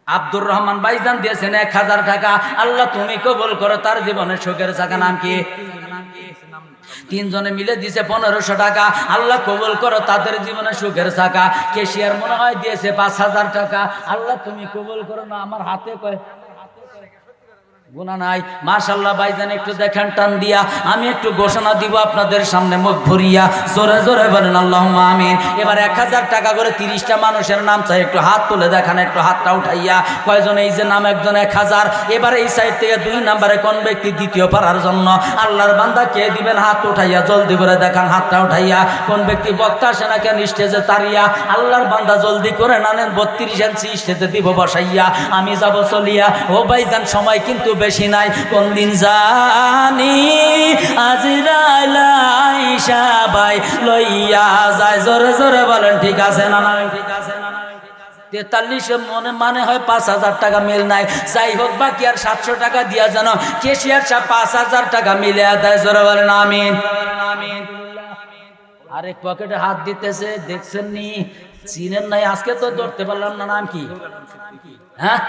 আব্দুর রহমান ভাইজান দিয়েছেন 1000 টাকা। আল্লাহ তুমি কবুল করো তার জীবনের সুখের টাকা। নাম কি? 3 জনে মিলে দিয়েছে 1500 টাকা। আল্লাহ কবুল করো তাদের জীবনে সুখের টাকা। কেশিয়ার মনে হয় দিয়েছে 5000 টাকা। আল্লাহ তুমি কবুল করো। না আমার হাতে কয় গুনাহ নাই। মাশাআল্লাহ ভাইজান একটু দেখেন টান দিয়া, আমি একটু ঘোষণা দিব আপনাদের সামনে মুখ ভরিয়া, জোরে জোরে বলেন আল্লাহুম্মা আমিন। এবার 1000 টাকা করে 30টা মানুষের নাম চাই, একটু হাত তুলে দেখান, একটু হাতটা উঠাইয়া। কয়জন? এই যে নাম একজন 1000। এবার এই সাইড থেকে 2 নম্বরে কোন ব্যক্তি দ্বিতীয় পারার জন্য আল্লাহর বান্দা কে দিবেন? হাত উঠাইয়া জলদি করে দেখান, হাতটা উঠাইয়া। কোন ব্যক্তি? বক্তা আসে না কেন স্টেজে তারিয়া, আল্লাহর বান্দা জলদি করে নানেন, 32 ইঞ্চি স্টেজে দিব বসাইয়া, আমি যাব চলিয়া। ও ভাইজান সময় কিন্তু বেশি নাই, কোন দিন জানি আজরাইল আইসা ভাই লইয়া যায়, জোরে জোরে বলেন ঠিক আছে না নাই? ঠিক আছে না নাই? 43 মানে হয় 5000 টাকা মিল নাই। যাই হোক বাকি আর 700 টাকা দিয়া যেন কেশিয়ার সাহেব 5000 টাকা মিলে দেয়, জোরে বলেন আমিন। আরেক পকেটে হাত দিতেছে, দেখছেন নি? চিনেন নাই? আজকে তো ধরতে পারলাম না। নাম কি? হ্যাঁ,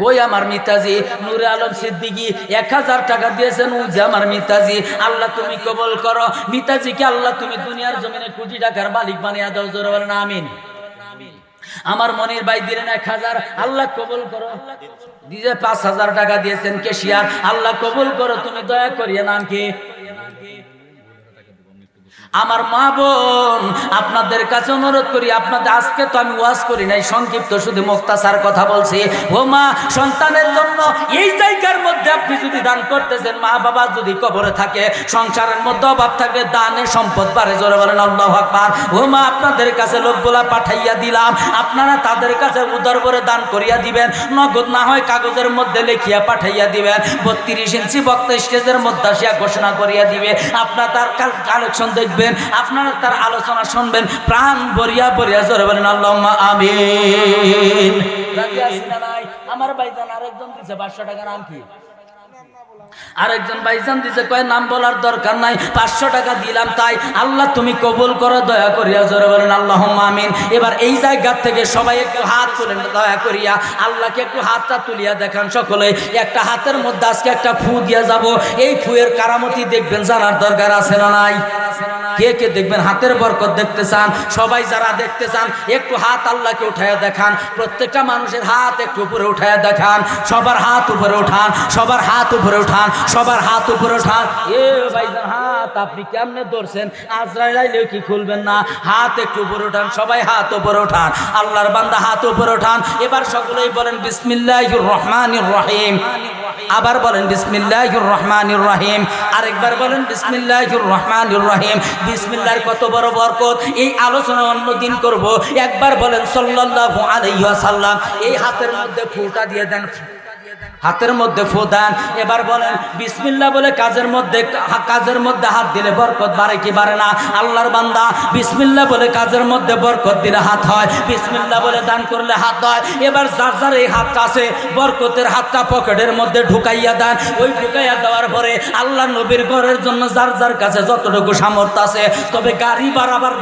ওই আমার মিতাজি নূরে আলম সিদ্দিকী 1000 টাকা দিয়েছেন। ওই যে আমার মিতাজি, আল্লাহ তুমি কবুল করো মিতাজিকে, আল্লাহ তুমি দুনিয়ার জমিনে কোটি টাকার মালিক বানিয়ে দাও, জোরে বলেন আমিন। আমার মনির ভাই দিলেন 1000, আল্লাহ কবুল করো। দিতে 5000 টাকা দিয়েছেন কেশিয়ার, আল্লাহ কবুল করো তুমি দয়া করিয়া। নাম কি? আমার মা বোন, আপনাদের কাছে অনুরোধ করি, আপনাদের আজকে তো আমি ওয়াজ করি নাই, সংক্ষিপ্ত শুধু মুক্তাসার কথা বলছি। ও মা, সন্তানের জন্য এই জায়গার মধ্যে আপনি যদি দান করতেছেন, মা বাবা যদি কবরে থাকে, সংসারের মধ্যে অভাব থাকবে, দানে সম্পদ বাড়ে, জোরে বলেন আল্লাহু আকবার। ও মা, আপনাদের কাছে লোকগুলা পাঠাইয়া দিলাম, আপনারা তাদের কাছে উদার করে দান করিয়া দিবেন, নগদ না হয় কাগজের মধ্যে লিখিয়া পাঠাইয়া দিবেন। 32 ইঞ্চি বক্তা স্টেজের মধ্যে আসিয়া ঘোষণা করিয়া দিবে, আপনার তার কালেকশন দেখবেন, আপনারা তার আলোচনা শুনবেন, প্রাণ ভরিয়া ভরিয়া জোরে বলেন আল্লাহুম্মা আমিন। রাজি আছেন না নাই? আমার ভাইজান আরেকজন দিছে 500 টাকা, নাম কি? আরেকজন ভাইজান দিছে, কয় নাম বলার দরকার নাই, 500 টাকা দিলাম। তাই আল্লাহ তুমি কবুল করো দয়া করিয়া, জোরে বলেন আল্লাহুম্মা আমিন। এবার এই জায়গা থেকে সবাই একটু হাত তুলেন দয়া করিয়া, আল্লাহকে একটু হাতটা তুলিয়া দেখান সকলে। একটা হাতের মধ্যে আজকে একটা ফু দিয়া যাব, এই ফুয়ের কারামতি দেখবেন, জানার দরকার আছে না নাই? কে কে দেখবেন, হাতের বরকত দেখতে চান? সবাই যারা দেখতে চান একটু হাত আল্লাহকে উঠায়া দেখান, প্রত্যেকটা মানুষের হাত একটু উপরে উঠায়া দেখান, সবার হাত উপরে উঠান, সবার হাত উপরে উঠান, সবার হাত উপরে উঠান। এ ভাইজান, হাত আপনি কেমনে ধরছেন? আজরাইল আইলেও কি খুলবেন না? হাত একটু উপরে উঠান, সবাই হাত উপরে উঠান, আল্লাহর বান্দা হাত উপরে উঠান। এবার সকলেই বলেন বিসমিল্লাহির রহমানির রহিম। আবার বলেন বিসমিল্লাহির রহমানির রহিম। আরেকবার বলেন বিসমিল্লাহির রহমানির রহিম। বিসমিল্লাহর কত বড় বরকত, এই আলোচনা অন্যদিন করব। একবার বলেন সাল্লাল্লাহু আলাইহি ওয়াসাল্লাম। এই হাতের মধ্যে ফুটা দিয়ে দেন, হাতের মধ্যে ফু দেন। এবার বলেন বিসমিল্লাহ বলে কাজের মধ্যে হাত দিলে বরকত বাড়ে কি বাড়ে না? আল্লাহর বান্দা, বিসমিল্লাহ বলে কাজের মধ্যে বরকত দিলে হাত হয়, বিসমিল্লাহ বলে দান করলে হাত হয়। এবার যার যার এই হাতটা আছে, বরকতের হাতটা পকেটের মধ্যে ঢুকাইয়া দেন। ওই ঢুকাইয়া দেওয়ার পরে আল্লাহ নবীর ঘরের জন্য যার যার কাছে যতটুকু সামর্থ্য আছে, তবে গাড়ি বাড়াবার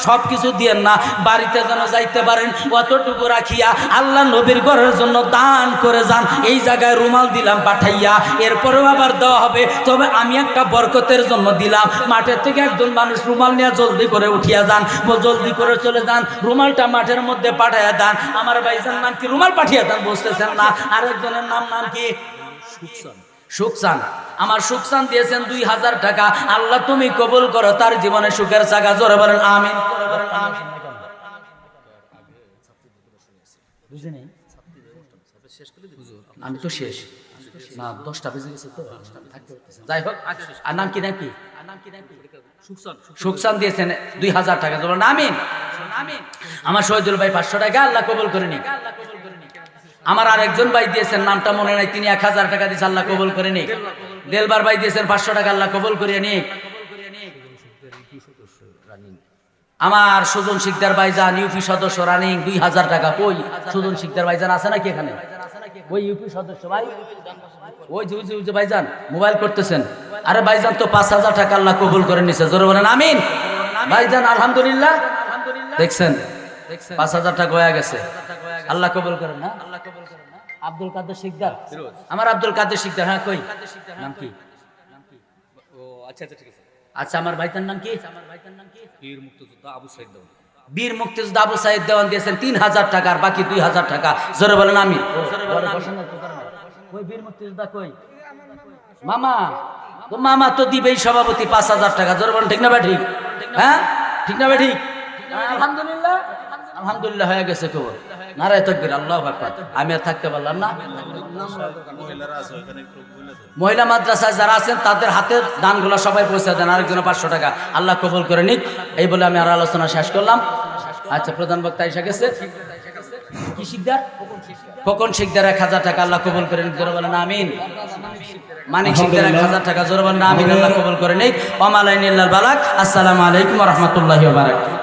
সব কিছু দিয়েন না, বাড়িতে যেন যাইতে পারেন অতটুকু রাখিয়া আল্লাহ নবীর ঘরের জন্য দান করে যান। এই জায়গায় রুমাল দিলাম পাঠাইয়া, এরপরেও আবার দেওয়া হবে, তবে আমি একটা বরকতের জন্য দিলাম। মাঠের থেকে একজন মানুষ রুমাল নিয়ে জলদি করে উঠিয়া যান, জলদি করে চলে যান, রুমালটা মাঠের মধ্যে পাঠাইয়া দেন। আমার ভাইজান নাম কি? রুমাল পাঠিয়ে দেন, বুঝতেছেন না? আরেকজনের নাম কি? সুখসান। আমার সুখসান দিয়েছেন 2000 টাকা। আল্লাহ তুমি কবুল করো তার জীবনে সুখের জায়গা, জোরে বলেন আমিন। বুঝে আমি তো শেষ না, 10টা বেজে গেছে তো, যাই হোক। আর নাম কি? সুখসান দিয়েছেন 2000 টাকা, বলেন আমিন। আমার শহীদুল ভাই 500 টাকা, আল্লাহ কবুল করে নিক। আমার আরেকজন ভাই দিয়েছেন, নামটা মনে নাই, তিনি 1000 টাকা দিয়েছেন, আল্লাহ কবুল করে নিক। দেলবার ভাই দিয়েছেন 500 টাকা, আল্লাহ কবুল করে নিক। আমার সুজন শিকদার ভাইজান ইউপি সদস্য রানিং 2000 টাকা। কই সুজন শিকদার ভাইজান আছে নাকি এখানে? ওই ইউপি সদস্য ভাই, ওই যে ভাইজান মোবাইল করতেছেন। আরে ভাইজান তো 5000 টাকা আল্লাহ কবুল করে নিছে, জোরে বলেন আমিন। ভাইজান আলহামদুলিল্লাহ, দেখছেন 5000 টাকা হয়ে গেছে, আল্লাহ কবুল করেন না? আব্দুল কাদের শিকদার, আমার আব্দুল কাদের শিকদার। হ্যাঁ, কই নাম কি? ও আচ্ছা ঠিক আছে। আচ্ছা, আমার ভাইটার নাম কি? বীর মুক্তিযোদ্ধা আবু সাইদ দেওয়ান। বীর মুক্তিযোদ্ধা আবু সাইদ দেওয়ান দিয়েছেন 3000 টাকা, আর বাকি 2000 টাকা, জোরে বলেন আমিন। কই বীর মুক্তিযোদ্ধা কই? মামা তো দিবেই সভাপতি 5000 টাকা, জোরে বলেন ঠিক না ভাই? ঠিক, হ্যাঁ ঠিক না ভাই? ঠিক। আলহামদুলিল্লাহ হয়ে গেছে খবর। নারায়ে তাকবীর, আল্লাহু আকবার। আমি আর থাকতে পারলাম না। মহিলা মাদ্রাসায় যারা আছেন তাদের হাতে দানগুলো সবাই পৌঁছে দেন, আরেকজনে 500 টাকা, আল্লাহ কবুল করে নিক। এই বলে আমি আর আলোচনা শেষ করলাম। আচ্ছা, প্রধান বক্তা এসে গেছে। কি শিকদার? খোকন শিকদার 1000 টাকা, আল্লাহ কবুল করে নিক, জোরে বলেন আমিন। মানিক শিকদার 1000 টাকা, জোরে বলেন আমিন, আল্লাহ কবুল করে নিক। ওয়া মা আলাইনা ইল্লাল বালাগ। আসসালামু আলাইকুম ওয়া রাহমাতুল্লাহি ওয়া বারাকাতুহু।